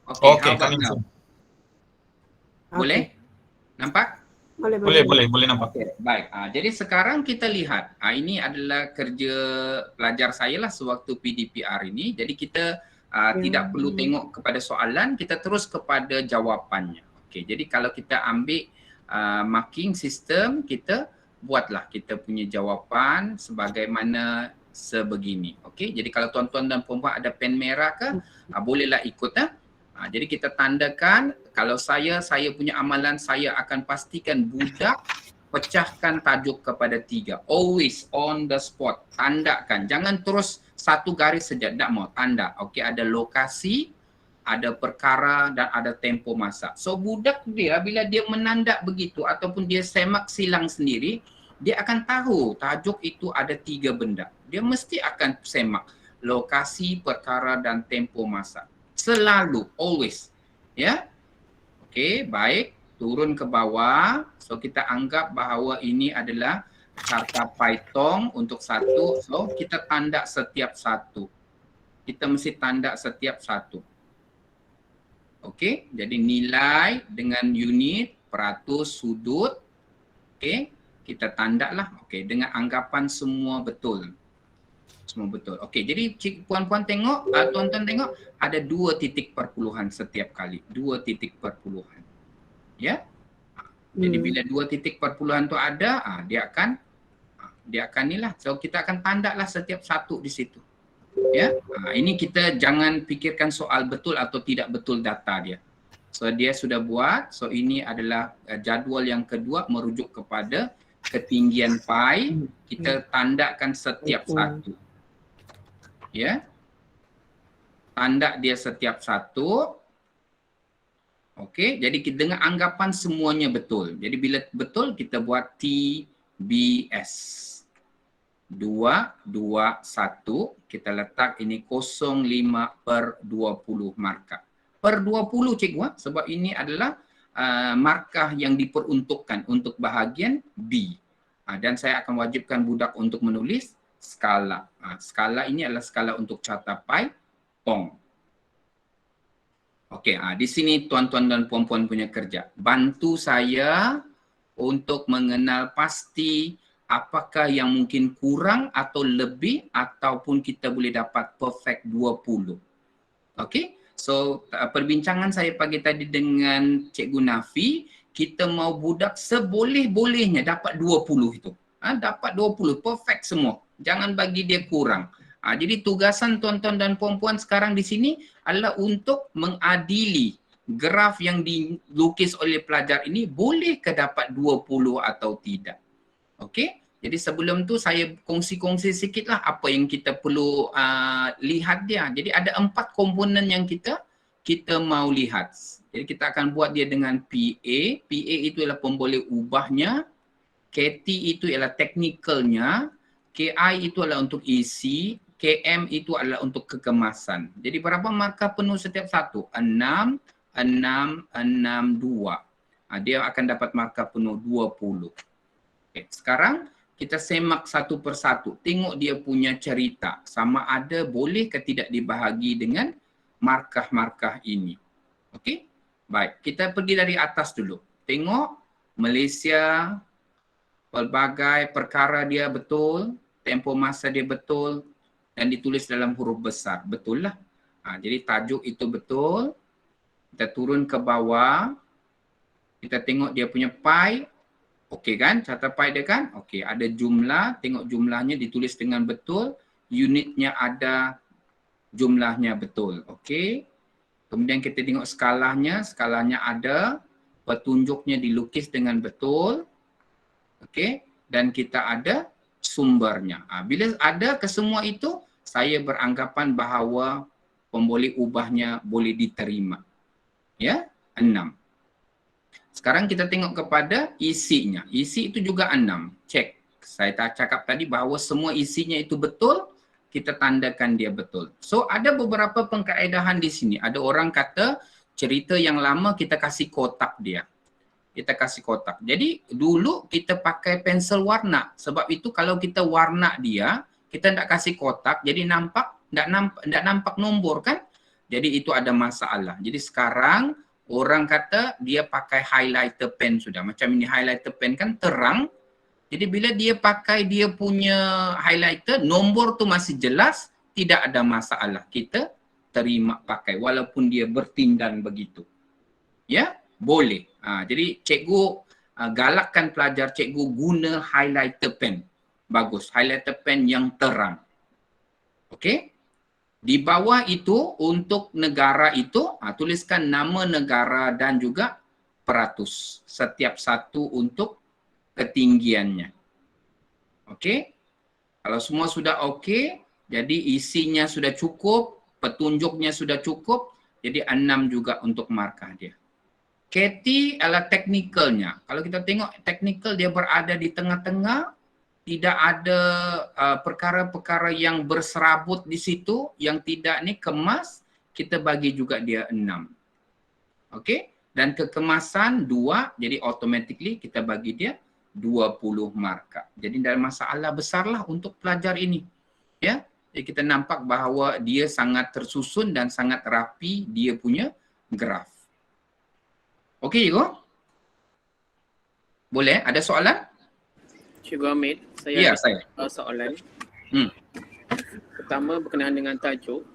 I: Okey, kami
B: boleh? Nampak?
I: Boleh nampak.
B: Okay, baik. Jadi sekarang kita lihat, ini adalah kerja pelajar saya lah sewaktu PDPR ini. Jadi kita tidak perlu tengok kepada soalan, kita terus kepada jawapannya. Okey, jadi kalau kita ambil marking system, kita buatlah kita punya jawapan sebagaimana sebegini. Okey, jadi kalau tuan-tuan dan puan-puan ada pen merah ke, bolehlah ikut. Jadi kita tandakan, kalau saya punya amalan, saya akan pastikan budak pecahkan tajuk kepada 3. Always on the spot. Tandakan. Jangan terus satu garis saja. Tak mau tanda. Okey, ada lokasi, ada perkara dan ada tempo masa. So budak dia bila dia menandak begitu ataupun dia semak silang sendiri, dia akan tahu tajuk itu ada 3 benda. Dia mesti akan semak lokasi, perkara dan tempo masa. Selalu, always. Ya. Okey, baik. Turun ke bawah. So kita anggap bahawa ini adalah carta Python untuk 1. So kita tanda setiap 1. Kita mesti tanda setiap 1. Okey, jadi nilai dengan unit, peratus, sudut. Okey, kita tandalah. Okey, dengan anggapan semua betul. Semua betul. Okey, jadi puan-puan tengok, tuan-tuan tengok ada 2 titik perpuluhan setiap kali. 2 titik perpuluhan. Ya. Jadi bila 2 titik perpuluhan tu ada, dia akan inilah. So kita akan tandalah setiap 1 di situ. Ya. Ini kita jangan fikirkan soal betul atau tidak betul data dia. So dia sudah buat. So ini adalah jadual yang kedua merujuk kepada ketinggian pi, kita tandakan setiap satu. Ya. Tanda dia setiap satu. Okey, jadi dengan anggapan semuanya betul. Jadi bila betul kita buat TBS. 2, 2, 1. Kita letak ini 0.5/20 markah. Per 20 cikgu, sebab ini adalah markah yang diperuntukkan untuk bahagian B. Dan saya akan wajibkan budak untuk menulis skala. Skala ini adalah skala untuk carta pi Pong. Okey, di sini tuan-tuan dan puan-puan punya kerja. Bantu saya untuk mengenal pasti apakah yang mungkin kurang atau lebih ataupun kita boleh dapat perfect 20. Okey, so perbincangan saya pagi tadi dengan Cikgu Nafi, kita mau budak seboleh-bolehnya dapat 20 itu. Dapat 20, perfect semua. Jangan bagi dia kurang. Jadi tugasan tuan-tuan dan puan-puan sekarang di sini adalah untuk mengadili graf yang dilukis oleh pelajar ini boleh ke dapat 20 atau tidak. Okey? Jadi sebelum tu saya kongsi-kongsi sikitlah apa yang kita perlu lihat dia. Jadi ada 4 komponen yang kita mau lihat. Jadi kita akan buat dia dengan PA. PA itu adalah pemboleh ubahnya. KT itu ialah teknikalnya. KI itu adalah untuk isi. KM itu adalah untuk kekemasan. Jadi berapa markah penuh setiap satu? 6, 6, 6, 2. Dia akan dapat markah penuh 20. Okay. Sekarang kita semak satu persatu. Tengok dia punya cerita. Sama ada boleh ke tidak dibahagi dengan markah-markah ini. Okey? Baik, kita pergi dari atas dulu. Tengok Malaysia, pelbagai perkara dia betul, tempoh masa dia betul, dan ditulis dalam huruf besar. Betul lah. Jadi tajuk itu betul. Kita turun ke bawah. Kita tengok dia punya pi. Okey kan? Carta pi dia kan? Okey, ada jumlah. Tengok jumlahnya ditulis dengan betul. Unitnya ada, jumlahnya betul. Okey. Kemudian kita tengok skalanya. Skalanya ada. Petunjuknya dilukis dengan betul. Okey. Dan kita ada sumbernya. Bila ada kesemua itu, saya beranggapan bahawa pemboleh ubahnya boleh diterima. Ya, 6. Sekarang kita tengok kepada isinya. Isi itu juga 6. Cek. Saya cakap tadi bahawa semua isinya itu betul, kita tandakan dia betul. So ada beberapa pengkaedahan di sini. Ada orang kata cerita yang lama kita kasih kotak dia. Kita kasih kotak. Jadi dulu kita pakai pensel warna. Sebab itu kalau kita warna dia, kita tidak kasih kotak, jadi tidak nampak nombor kan? Jadi itu ada masalah. Jadi sekarang orang kata dia pakai highlighter pen sudah. Macam ini highlighter pen kan terang. Jadi bila dia pakai dia punya highlighter, nombor tu masih jelas, tidak ada masalah. Kita terima pakai walaupun dia bertindan begitu. Ya? Boleh. Jadi cikgu galakkan pelajar cikgu guna highlighter pen. Bagus. Highlighter pen yang terang. Okey. Di bawah itu untuk negara itu tuliskan nama negara dan juga peratus. Setiap satu untuk ketinggiannya. Okey. Kalau semua sudah okey, jadi isinya sudah cukup, petunjuknya sudah cukup, jadi 6 juga untuk markah dia. KT adalah teknikalnya. Kalau kita tengok teknikal dia berada di tengah-tengah, tidak ada perkara-perkara yang berserabut di situ, yang tidak ni kemas, kita bagi juga dia 6. Okey? Dan kekemasan 2, jadi automatically kita bagi dia 20 markah. Jadi ada masalah besarlah untuk pelajar ini. Ya? Jadi kita nampak bahawa dia sangat tersusun dan sangat rapi dia punya graf. Okey, Cikgu? Boleh? Ada soalan?
F: Cikgu Hamid, saya ada soalan. Pertama berkenaan dengan tajuk.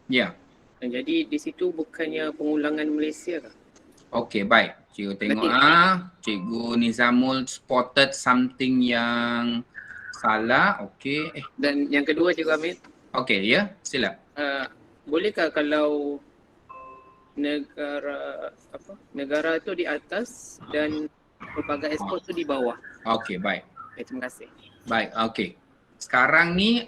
B: Ya.
F: Jadi di situ bukannya pengulangan Malaysia ke?
B: Okey, baik. Cikgu tengok Cikgu Nizamul spotted something yang salah. Okey.
F: Dan yang kedua Cikgu Hamid.
B: Okey, ya. Sila.
F: Bolehkah kalau negara tu di atas dan pelbagai ekspor tu di bawah?
B: Okey, baik.
F: Terima kasih.
B: Baik, okey. Sekarang ni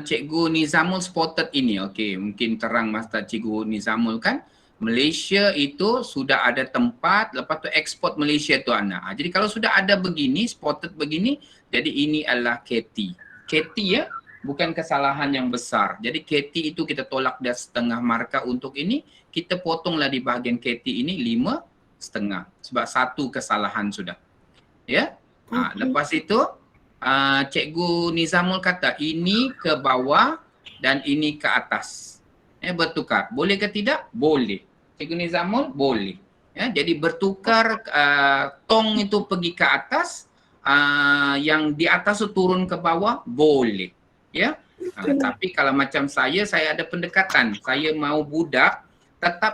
B: Cikgu Nizamul spotted ini. Okey, mungkin terang Master Cikgu Nizamul kan. Malaysia itu sudah ada tempat, lepas tu ekspor Malaysia tu anak. Jadi kalau sudah ada begini, spotted begini, jadi ini adalah KT. KT ya, bukan kesalahan yang besar. Jadi KT itu kita tolak dia setengah markah untuk ini, kita potonglah di bahagian KT ini 5,5. Sebab satu kesalahan sudah. Ya. Lepas itu Cikgu Nizamul kata ini ke bawah dan ini ke atas. Bertukar. Boleh ke tidak? Boleh. Cikgu Nizamul boleh. Jadi bertukar tong itu pergi ke atas, yang di atas itu turun ke bawah, boleh. Ya. Tapi kalau macam saya ada pendekatan. Saya mau budak,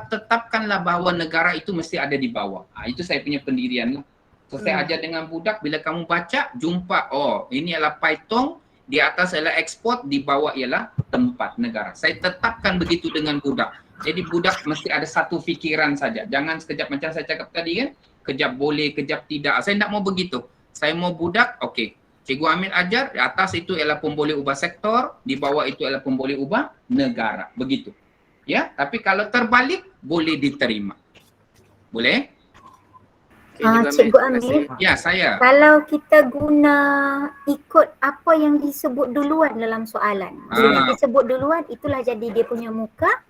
B: tetapkanlah bahawa negara itu mesti ada di bawah. Itu saya punya pendirian lah. So, saya ajar dengan budak, bila kamu baca, jumpa, oh ini adalah Python, di atas adalah ekspor, di bawah ialah tempat negara. Saya tetapkan begitu dengan budak. Jadi budak mesti ada satu fikiran saja. Jangan sekejap macam saya cakap tadi kan, kejap boleh, kejap tidak. Saya tidak mau begitu. Saya mau budak, okey. Cikgu Amir ajar, di atas itu ialah pemboleh ubah sektor, di bawah itu ialah pemboleh ubah negara. Begitu. Ya, tapi kalau terbalik, boleh diterima. Boleh?
G: Cikgu Amir,
B: ya saya.
G: Kalau kita guna ikut apa yang disebut duluan dalam soalan, yang disebut duluan itulah jadi dia punya muka,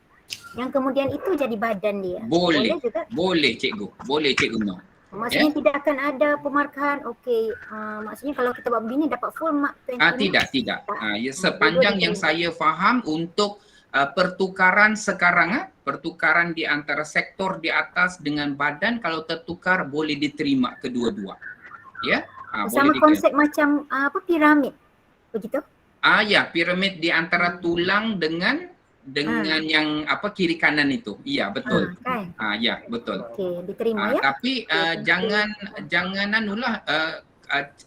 G: yang kemudian itu jadi badan dia.
B: Boleh
G: juga?
B: Boleh cikgu, boleh cikgu no.
G: Maksudnya tidak akan ada pemarkahan, okey, maksudnya kalau kita buat begini dapat full mark 20
B: Tidak. Ya, sepanjang yang saya faham untuk pertukaran sekarang, pertukaran di antara sektor di atas dengan badan, kalau tertukar boleh diterima kedua-dua. Ya.
G: Sama
B: boleh
G: konsep macam piramid. Begitu?
B: Ya, piramid di antara tulang dengan yang kiri kanan itu. Iya, betul.
G: Kan?
B: Ya, betul.
G: Okey, diterima ya.
B: Tapi jangan anulah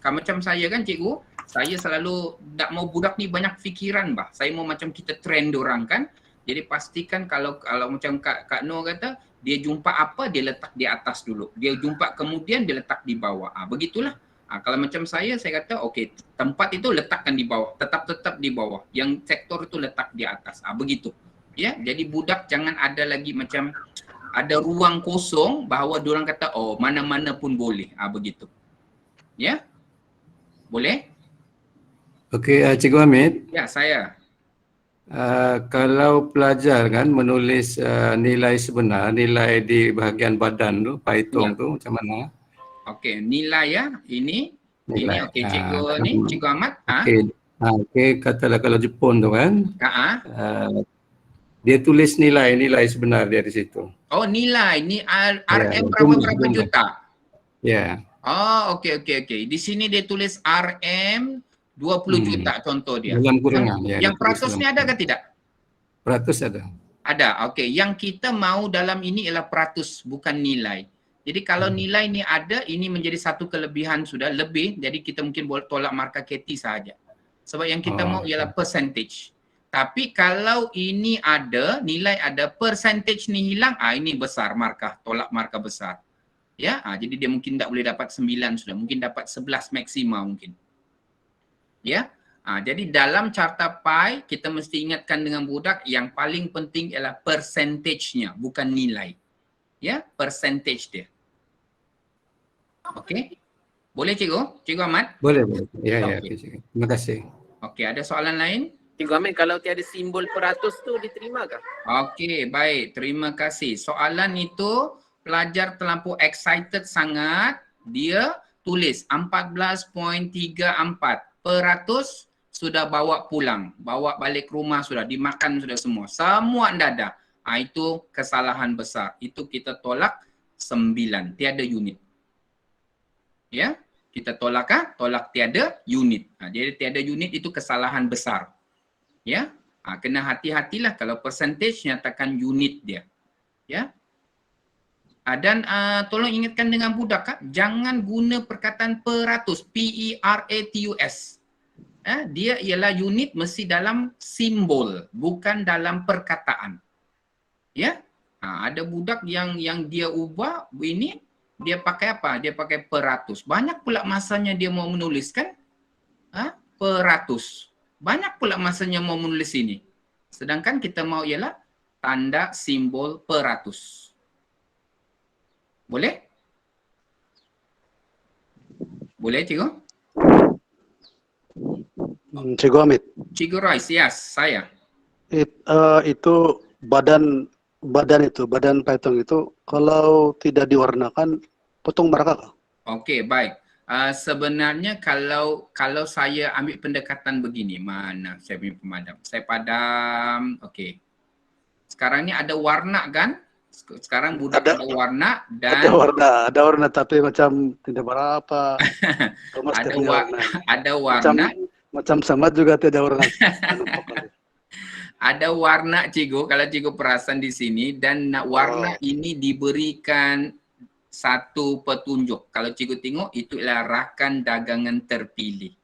B: macam saya kan cikgu, saya selalu tak mau budak ni banyak fikiran bah. Saya mau macam kita trend orang kan. Jadi pastikan kalau macam Kak Noor kata, dia jumpa apa dia letak di atas dulu. Dia jumpa kemudian dia letak di bawah. Begitulah. Kalau macam saya kata okey, tempat itu letakkan di bawah, tetap di bawah. Yang sektor itu letak di atas. Begitu. Ya, jadi budak jangan ada lagi macam ada ruang kosong bahawa diorang kata oh mana-mana pun boleh. Begitu. Ya. Boleh?
J: Okey, Cikgu Hamid.
B: Ya, saya.
J: Kalau pelajar kan menulis nilai sebenar, nilai di bahagian badan tu, Python tu macam mana?
B: Okey, nilai ya. Ini okey cikgu ni, Cikgu Ahmad.
J: Okey, katalah kalau Jepun tu kan. Dia tulis nilai sebenar dia di situ.
B: Oh, nilai ni RM berapa juta?
J: Ya.
B: Oh, okey. Di sini dia tulis RM 20 juta contoh dia.
J: Dalam kurungan.
B: Yang peratus ni ada ke tidak?
J: Peratus ada.
B: Ada, okey. Yang kita mau dalam ini ialah peratus, bukan nilai. Jadi kalau nilai ni ada, ini menjadi satu kelebihan sudah lebih. Jadi kita mungkin boleh tolak markah KT sahaja. Sebab yang kita mau ialah percentage. Tapi kalau ini ada, nilai ada, percentage ni hilang, ini besar markah, tolak markah besar. Ya, jadi dia mungkin tak boleh dapat 9 sudah, mungkin dapat 11 maksima mungkin. Ya, jadi dalam carta pi kita mesti ingatkan dengan budak yang paling penting ialah percentage-nya, bukan nilai. Ya, percentage dia. Okey. Boleh cikgu? Cikgu Ahmad?
J: Boleh. Ya, cikgu. Terima kasih.
B: Okey, ada soalan lain?
F: Cikgu Ahmad, kalau tiada simbol peratus tu diterima ke?
B: Okey, baik. Terima kasih. Soalan itu pelajar terlampau excited sangat. Dia tulis 14.34. Peratus sudah bawa pulang, bawa balik rumah sudah, dimakan sudah semua. Semua anda ada. Itu kesalahan besar. Itu kita tolak 9, tiada unit. Ya, kita tolak tolak tiada unit. Jadi tiada unit itu kesalahan besar. Ya, kena hati-hatilah kalau percentage nyatakan unit dia. Ya. Dan tolong ingatkan dengan budak, jangan guna perkataan peratus, P-E-R-A-T-U-S. Dia ialah unit mesti dalam simbol, bukan dalam perkataan. Ya, ada budak yang dia ubah ini, dia pakai apa? Dia pakai peratus. Banyak pula masanya dia mau menuliskan, peratus. Banyak pula masanya mau menulis ini. Sedangkan kita mau ialah tanda simbol peratus. Boleh? Boleh, Cikgu?
K: Cikgu Hamid.
B: Cikgu Royce, yes, saya.
K: Itu badan Python itu kalau tidak diwarnakan potong markah kah?
B: Okey, baik. Sebenarnya kalau saya ambil pendekatan begini, mana saya punya pemadam? Saya padam, okey. Sekarang ni ada warna kan? Sekarang budak ada warna dan
K: ada warna tapi macam tidak berapa.
B: Ada warna.
K: Macam sama juga tidak warna.
B: Ada warna, Cikgu, kalau Cikgu perasan di sini, dan warna ini diberikan satu petunjuk. Kalau Cikgu tengok, itu adalah rakan dagangan terpilih.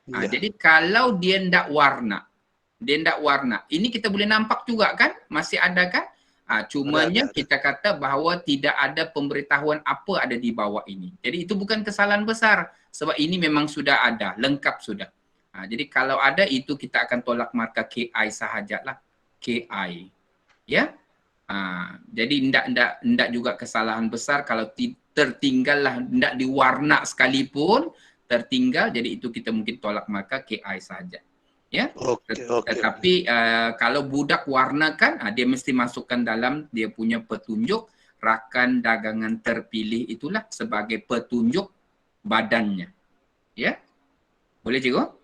B: Jadi kalau dia tidak warna, ini kita boleh nampak juga kan? Masih ada kan? Cumanya kita kata bahawa tidak ada pemberitahuan apa ada di bawah ini. Jadi itu bukan kesalahan besar. Sebab ini memang sudah ada, lengkap sudah. Jadi kalau ada itu kita akan tolak markah KI sahajalah. KI. Ya. Jadi tidak juga kesalahan besar kalau tertinggal lah, tidak diwarna sekalipun, tertinggal, jadi itu kita mungkin tolak markah KI sahaja. Ya. Tetapi kalau budak warnakan, dia mesti masukkan dalam dia punya petunjuk rakan dagangan terpilih itulah sebagai petunjuk badannya. Ya. Boleh, Cikgu?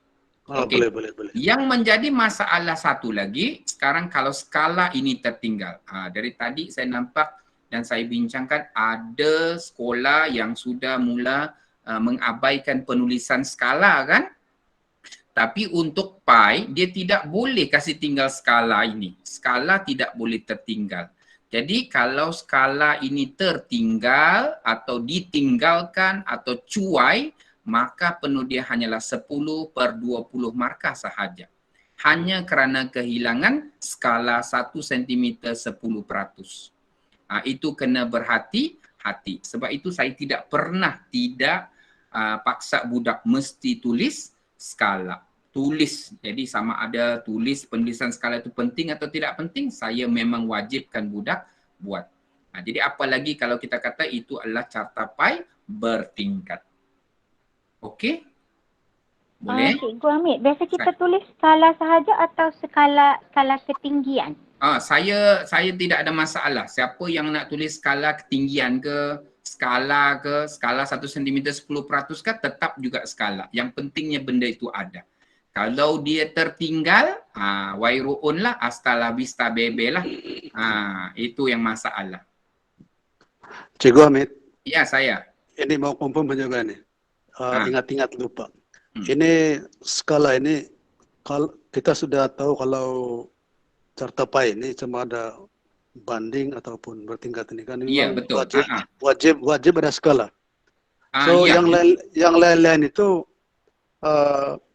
K: Okay. Boleh.
B: Yang menjadi masalah satu lagi, sekarang kalau skala ini tertinggal. Dari tadi saya nampak dan saya bincangkan ada sekolah yang sudah mula mengabaikan penulisan skala kan? Tapi untuk pi, dia tidak boleh kasih tinggal skala ini. Skala tidak boleh tertinggal. Jadi kalau skala ini tertinggal atau ditinggalkan atau cuai, maka penuh dia hanyalah 10/20 markah sahaja. Hanya kerana kehilangan skala 1 cm 10%. Itu kena berhati-hati. Sebab itu saya tidak pernah paksa budak mesti tulis skala. Tulis. Jadi sama ada tulis penulisan skala itu penting atau tidak penting, saya memang wajibkan budak buat. Jadi apalagi kalau kita kata itu adalah carta pi bertingkat. Okey? Boleh?
G: Cikgu Hamid, biasa kita tulis skala sahaja atau skala ketinggian?
B: Saya tidak ada masalah. Siapa yang nak tulis skala ketinggian ke, skala 1 cm 10% ke, tetap juga skala. Yang pentingnya benda itu ada. Kalau dia tertinggal, wairu'un lah, hasta la vista baby lah. Itu yang masalah.
K: Cikgu Hamid.
B: Ya, saya.
K: Ini mau kumpul juga nih. Ingat-ingat lupa. Ini skala ini, kalau kita sudah tahu kalau carta pi ini cuma ada banding ataupun bertingkat ini kan.
B: Iya, betul.
K: Wajib ada skala. So yang lain-lain itu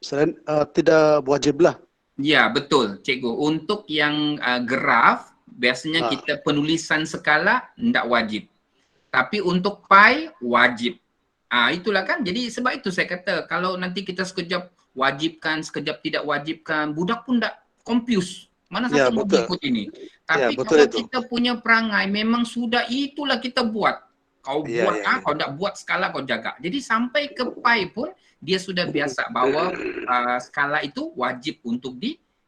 K: selain tidak wajib lah.
B: Ya, betul, Cikgu. Untuk yang graf, biasanya kita penulisan skala tidak wajib. Tapi untuk pi, wajib. Itulah kan. Jadi sebab itu saya kata, kalau nanti kita sekejap wajibkan, sekejap tidak wajibkan, budak pun tak confused. Mana satu mau ikut ini. Tapi kalau kita punya perangai, memang sudah itulah kita buat. Kau buat kau tak buat skala kau jaga. Jadi sampai ke pi pun, dia sudah biasa bahawa skala itu wajib untuk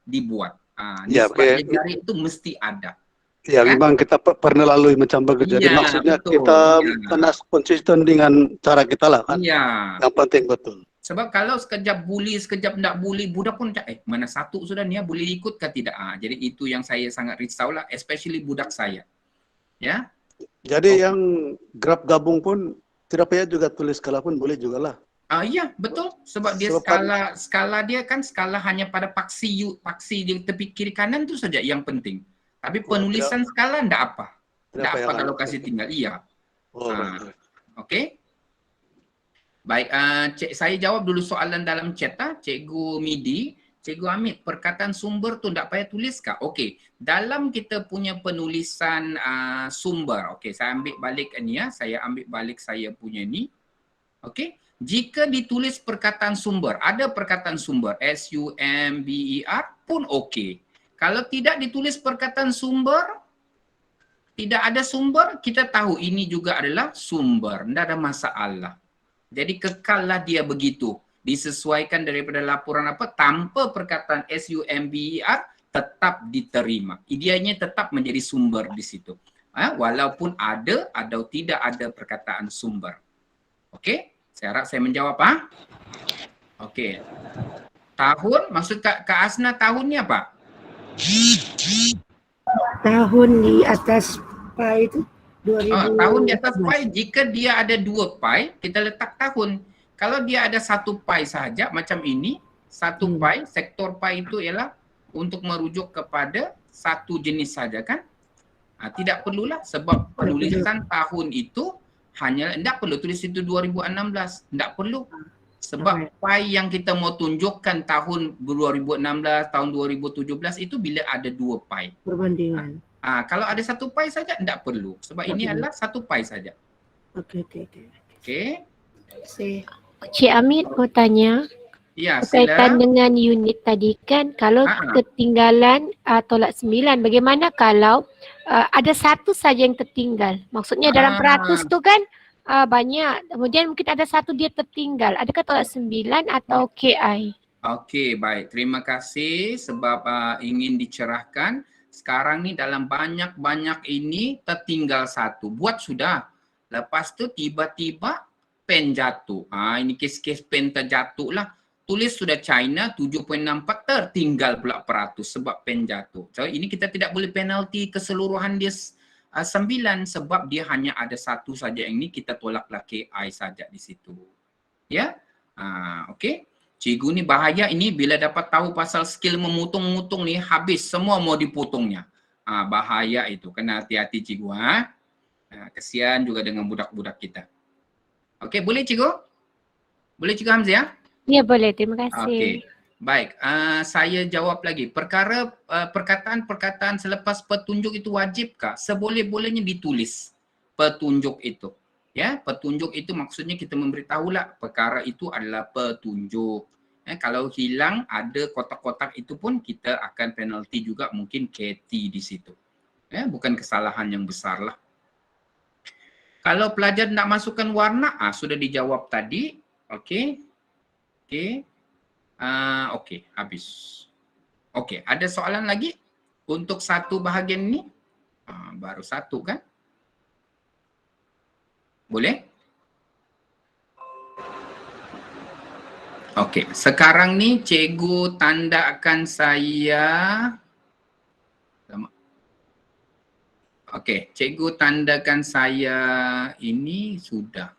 B: dibuat. Nisbat jari itu mesti ada.
K: Ya, kan? Memang kita pernah lalui macam begitu. Jadi maksudnya kita pernah konsisten dengan cara kita lah kan. Yang penting betul.
B: Sebab kalau sekejap bully, sekejap tidak bully, budak pun mana satu sudah ni boleh ikut ke tidak. Jadi itu yang saya sangat risau lah, especially budak saya. Ya.
K: Jadi yang grab gabung pun tidak payah juga tulis skala pun boleh juga lah.
B: Ya, betul. Sebab dia skala dia kan skala hanya pada paksi di tepi kiri kanan tu saja yang penting. Tapi penulisan skala tidak apa. Tidak apa kalau kasih tinggal. Iya. Okey. Baik, saya jawab dulu soalan dalam chat. Cikgu Midi, Cikgu Hamid, perkataan sumber tu tidak payah tulis kah? Okey, dalam kita punya penulisan sumber, okey, saya ambil balik ni ya, saya ambil balik saya punya ni. Okey, Jika ditulis perkataan sumber, ada perkataan sumber S-U-M-B-E-R pun okey. Kalau tidak ditulis perkataan sumber, tidak ada sumber, kita tahu ini juga adalah sumber. Tidak ada masalah. Jadi kekallah dia begitu. Disesuaikan daripada laporan apa, tanpa perkataan S-U-M-B-E-R tetap diterima. Ideanya tetap menjadi sumber di situ. Walaupun ada atau tidak ada perkataan sumber. Okey? Saya harap saya menjawab. Okey. Tahun, maksud Kak Asna tahun ni apa?
C: Tahun di atas pi itu 2000.
B: Tahun di atas pi, jika dia ada 2 pi, kita letak tahun. Kalau dia ada 1 pi sahaja macam ini, 1 pi, sektor pi itu ialah untuk merujuk kepada satu jenis saja kan? Tidak perlulah sebab penulisan tahun itu hanya, tidak perlu tulis itu 2016, tidak perlu. Sebab pi yang kita mau tunjukkan tahun 2016, tahun 2017 itu bila ada 2 pi.
C: Perbandingan.
B: Kalau ada 1 pi saja tidak perlu. Sebab ini adalah 1 pi saja. Okey.
L: Cik Amit mau tanya.
B: Ya,
L: berkaitan dengan unit tadi kan, kalau ketinggalan tolak 9, bagaimana kalau ada satu saja yang tertinggal? Maksudnya dalam peratus tu kan banyak, kemudian mungkin ada satu dia tertinggal. Adakah tolak 9 atau KI?
B: Okey, baik. Terima kasih sebab ingin dicerahkan. Sekarang ni dalam banyak-banyak ini tertinggal satu. Buat sudah. Lepas tu tiba-tiba pen jatuh. Ini kes-kes pen terjatuh lah. Tulis sudah China 7.64, tertinggal pula peratus sebab pen jatuh. So ini kita tidak boleh penalti keseluruhan dia 9 sebab dia hanya ada satu saja yang ni, kita tolaklah KI saja di situ. Ya? Okey. Cikgu ni bahaya ini bila dapat tahu pasal skill memutung-mutung ni, habis semua mau diputungnya. Bahaya itu. Kena hati-hati cikgu. Kesian juga dengan budak-budak kita. Okey, boleh cikgu? Boleh cikgu Hamzah?
L: Ya boleh, terima kasih.
B: Okey. Baik, saya jawab lagi. Perkara perkataan-perkataan selepas petunjuk itu wajibkah? Seboleh-bolehnya ditulis petunjuk itu. Ya, petunjuk itu maksudnya kita memberitahulah perkara itu adalah petunjuk. Kalau hilang ada kotak-kotak itu pun kita akan penalti juga, mungkin KT di situ. Bukan kesalahan yang besar lah. Kalau pelajar nak masukkan warna, sudah dijawab tadi. Okey. Okey, habis. Okey, ada soalan lagi untuk satu bahagian ni? Baru satu kan? Boleh? Okey, sekarang ni cikgu tandakan saya. Okey, cikgu tandakan saya ini sudah.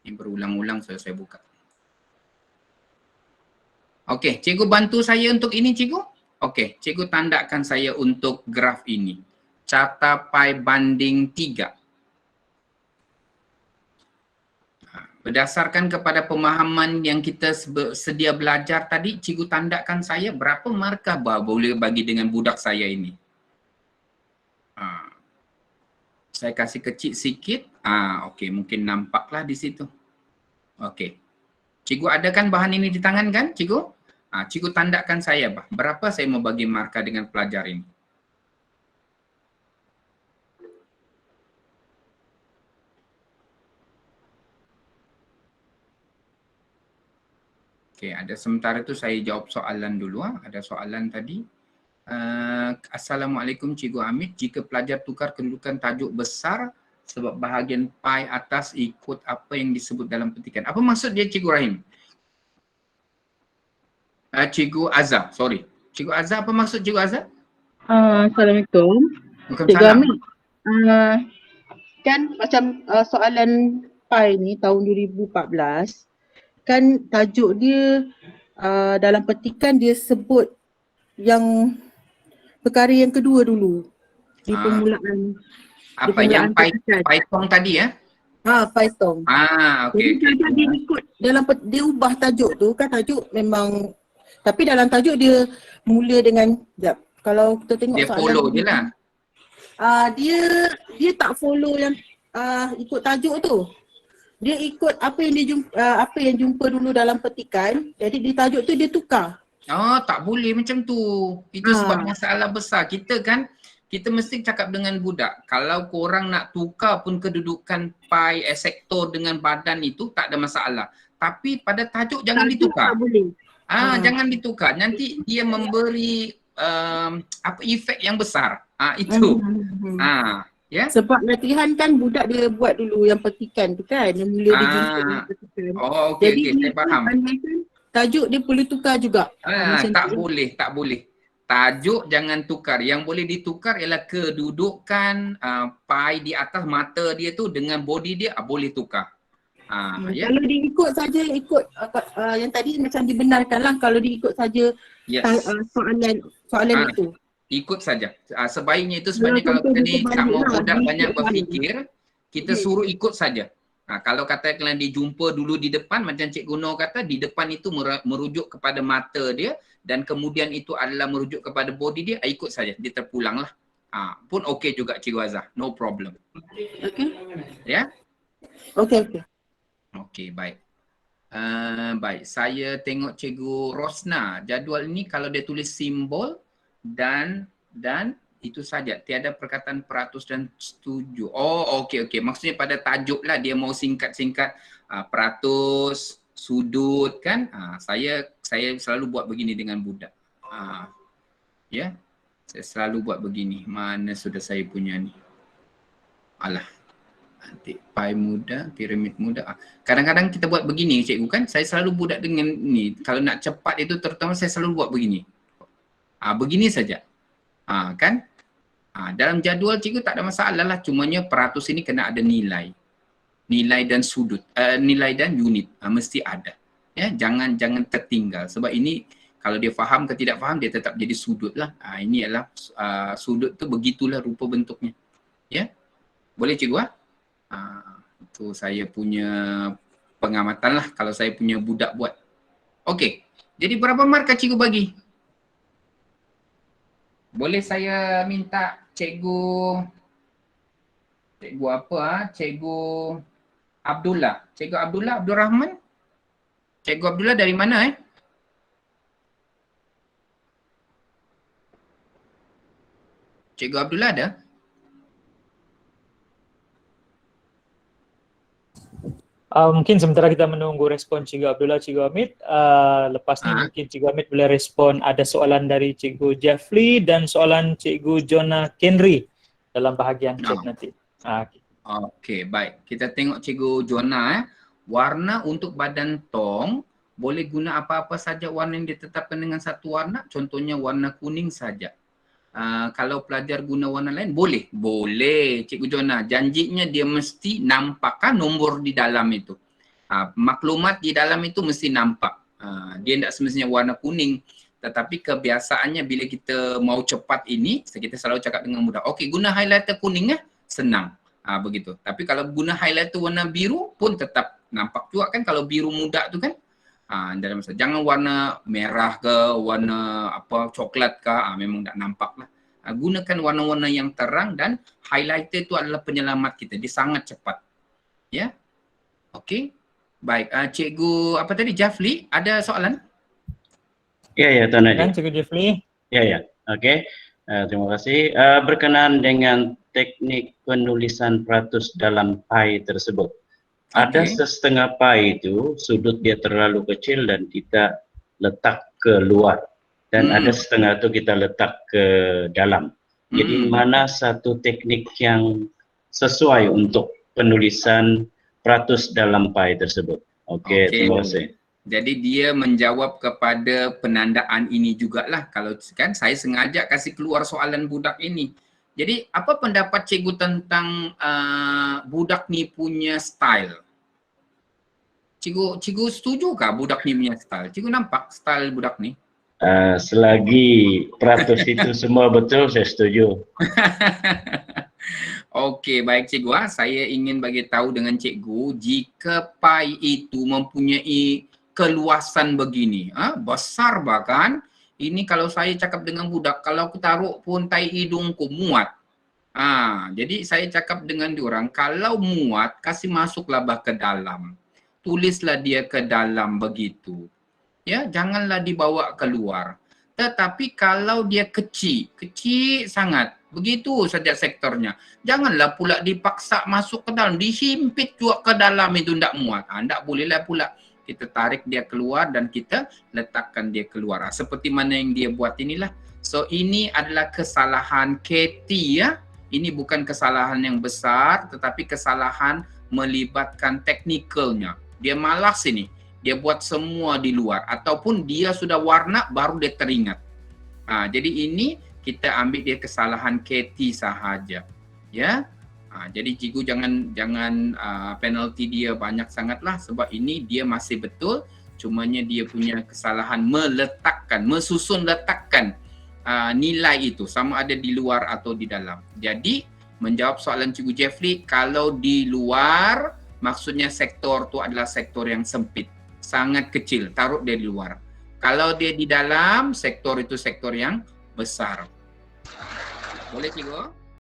B: Ini berulang-ulang saya buka. Okey, cikgu bantu saya untuk ini cikgu. Okey, cikgu tandakan saya untuk graf ini. Carta pi banding 3. Berdasarkan kepada pemahaman yang kita sedia belajar tadi, cikgu tandakan saya berapa markah boleh bagi dengan budak saya ini. Saya kasih kecil sikit. Okey, mungkin nampaklah di situ. Okey. Cikgu ada kan bahan ini di tangan kan, cikgu? Cikgu tandakan saya, berapa saya mau bagi markah dengan pelajar ini. Okey, ada sementara itu saya jawab soalan dulu. Ada soalan tadi. Assalamualaikum Cikgu Amit. Jika pelajar tukar kedudukan tajuk besar sebab bahagian pi atas ikut apa yang disebut dalam petikan. Apa maksud dia Cikgu Rahim? Cikgu Azhar, sorry. Cikgu Azhar, apa maksud Cikgu Azhar?
M: Assalamualaikum. Cikgu Amit. Kan macam soalan pi ni tahun 2014, kan tajuk dia dalam petikan dia sebut yang perkara yang kedua dulu di permulaan.
B: Apa yang Python tadi ya?
M: Python.
B: Okey.
M: Jadi dia ikut dalam dia ubah tajuk tu kan, tajuk memang, tapi dalam tajuk dia mula dengan kalau kita tengok
B: dia
M: soalan
B: follow je lah.
M: Dia tak follow yang ikut tajuk tu. dia ikut apa yang dia jumpa, apa yang jumpa dulu dalam petikan. Jadi di tajuk tu dia tukar.
B: Oh, tak boleh macam tu. Itu sebab masalah besar. Kita mesti cakap dengan budak. Kalau korang nak tukar pun kedudukan pi sektor dengan badan itu tak ada masalah. Tapi pada tajuk jangan ditukar.
C: Tak boleh.
B: Jangan ditukar. Nanti dia memberi efek yang besar. Itu. Ya.
M: Sebab latihan kan budak dia buat dulu yang petikan tu kan. Yang mula dia jumpa dengan petikan.
B: Oh, okey, saya faham.
M: Tajuk dia boleh tukar juga.
B: Tak boleh. Tajuk jangan tukar. Yang boleh ditukar ialah kedudukan pi di atas mata dia tu dengan body dia boleh tukar.
M: Kalau diikut saja yang tadi macam dibenarkan lah kalau diikut saja soalan itu.
B: Ikut saja. Sebaiknya itu sebabnya kalau kita ni tak mau budak banyak berfikir, kita suruh ikut saja. Kalau katakanlah dia jumpa dulu di depan, macam Cik Guno kata, di depan itu merujuk kepada mata dia dan kemudian itu adalah merujuk kepada body dia, ikut saja. Dia terpulang lah. Pun okey juga Cikgu Azhar. No problem.
M: Okey.
B: Ya?
M: Okey.
B: Okey, baik. Baik, saya tengok Cikgu Rosna. Jadual ini kalau dia tulis simbol dan itu saja, tiada perkataan peratus dan setuju. Oh, okey. Maksudnya pada tajuk lah dia mau singkat-singkat peratus, sudut kan. Saya selalu buat begini dengan budak. Ya. Saya selalu buat begini. Mana sudah saya punya ni. Alah. Nanti pi muda, piramid muda. Kadang-kadang kita buat begini cikgu kan. Saya selalu budak dengan ni. Kalau nak cepat itu terutama saya selalu buat begini. Begini saja. Kan? Dalam jadual cikgu tak ada masalah lah. Cumanya peratus ini kena ada nilai. Nilai dan sudut. Nilai dan unit. Mesti ada. Ya, jangan tertinggal. Sebab ini kalau dia faham ke tidak faham dia tetap jadi sudut lah. Ini adalah sudut tu begitulah rupa bentuknya. Ya? Boleh cikgu itu saya punya pengamatan lah kalau saya punya budak buat. Okey. Jadi berapa markah cikgu bagi? Boleh saya minta cikgu apa? Cikgu Abdullah. Cikgu Abdullah Abdul Rahman. Cikgu Abdullah dari mana Cikgu Abdullah ada?
A: Mungkin sementara kita menunggu respon Cikgu Abdullah, Cikgu Hamid. Lepas ni mungkin Cikgu Hamid boleh respon. Ada soalan dari Cikgu Jeffrey dan soalan Cikgu Jonah Kenry dalam bahagian chat nanti.
B: Okey, baik. Kita tengok Cikgu Jonah. Warna untuk badan tong boleh guna apa-apa saja warna yang ditetapkan dengan satu warna. Contohnya warna kuning saja. Kalau pelajar guna warna lain boleh? Boleh Cikgu Jonah. Janjinya dia mesti nampakkan nombor di dalam itu. Maklumat di dalam itu mesti nampak. Dia tidak semestinya warna kuning. Tetapi kebiasaannya bila kita mau cepat ini, kita selalu cakap dengan mudah. Okey, guna highlighter kuning senang. Begitu. Tapi kalau guna highlighter warna biru pun tetap nampak juga kan kalau biru muda tu kan. Dalam masa jangan warna merah ke, warna apa coklat ke, memang tak nampak lah. Gunakan warna-warna yang terang dan highlighter itu adalah penyelamat kita. Dia sangat cepat. Ya. Okey. Baik, Cikgu apa tadi Jafli ada soalan?
H: Ya Tuan Haji.
A: Cikgu Jafli.
H: Ya. Okey. Terima kasih. Berkenaan dengan teknik penulisan peratus dalam pi tersebut. Ada setengah pi itu sudut dia terlalu kecil dan kita letak ke luar dan ada setengah itu kita letak ke dalam. Jadi mana satu teknik yang sesuai untuk penulisan peratus dalam pi tersebut? Okey, terima kasih.
B: Jadi dia menjawab kepada penandaan ini jugalah. Kalau kan saya sengaja kasih keluar soalan budak ini. Jadi apa pendapat cikgu tentang budak ni punya style? Cikgu setujukah budak ni punya style? Cikgu nampak style budak ni?
H: Selagi peratus itu semua betul, saya setuju.
B: Okey, baik cikgu. Saya ingin bagi tahu dengan cikgu, jika pi itu mempunyai keluasan begini, besar bahkan, ini kalau saya cakap dengan budak, kalau aku taruh pun tai hidungku muat. Jadi saya cakap dengan diorang, kalau muat, kasih masuklah bah ke dalam. Tulislah dia ke dalam begitu. Ya, janganlah dibawa keluar. Tetapi kalau dia kecil sangat, begitu saja sektornya. Janganlah pula dipaksa masuk ke dalam, dihimpit juga ke dalam itu tidak muat. Tidak bolehlah pula. Kita tarik dia keluar dan kita letakkan dia keluar. Seperti mana yang dia buat inilah. So ini adalah kesalahan Katie ya. Ini bukan kesalahan yang besar, tetapi kesalahan melibatkan teknikalnya. Dia malas ini. Dia buat semua di luar. Ataupun dia sudah warna, baru dia teringat. Jadi ini kita ambil dia kesalahan Katie sahaja. Ya. Jadi cikgu jangan penalti dia banyak sangatlah. Sebab ini dia masih betul. Cumanya dia punya kesalahan meletakkan, mesusun letakkan nilai itu sama ada di luar atau di dalam. Jadi menjawab soalan Cikgu Jeffrey, kalau di luar maksudnya sektor itu adalah sektor yang sempit, sangat kecil, taruh dia di luar. Kalau dia di dalam, sektor itu sektor yang besar. Boleh Cikgu?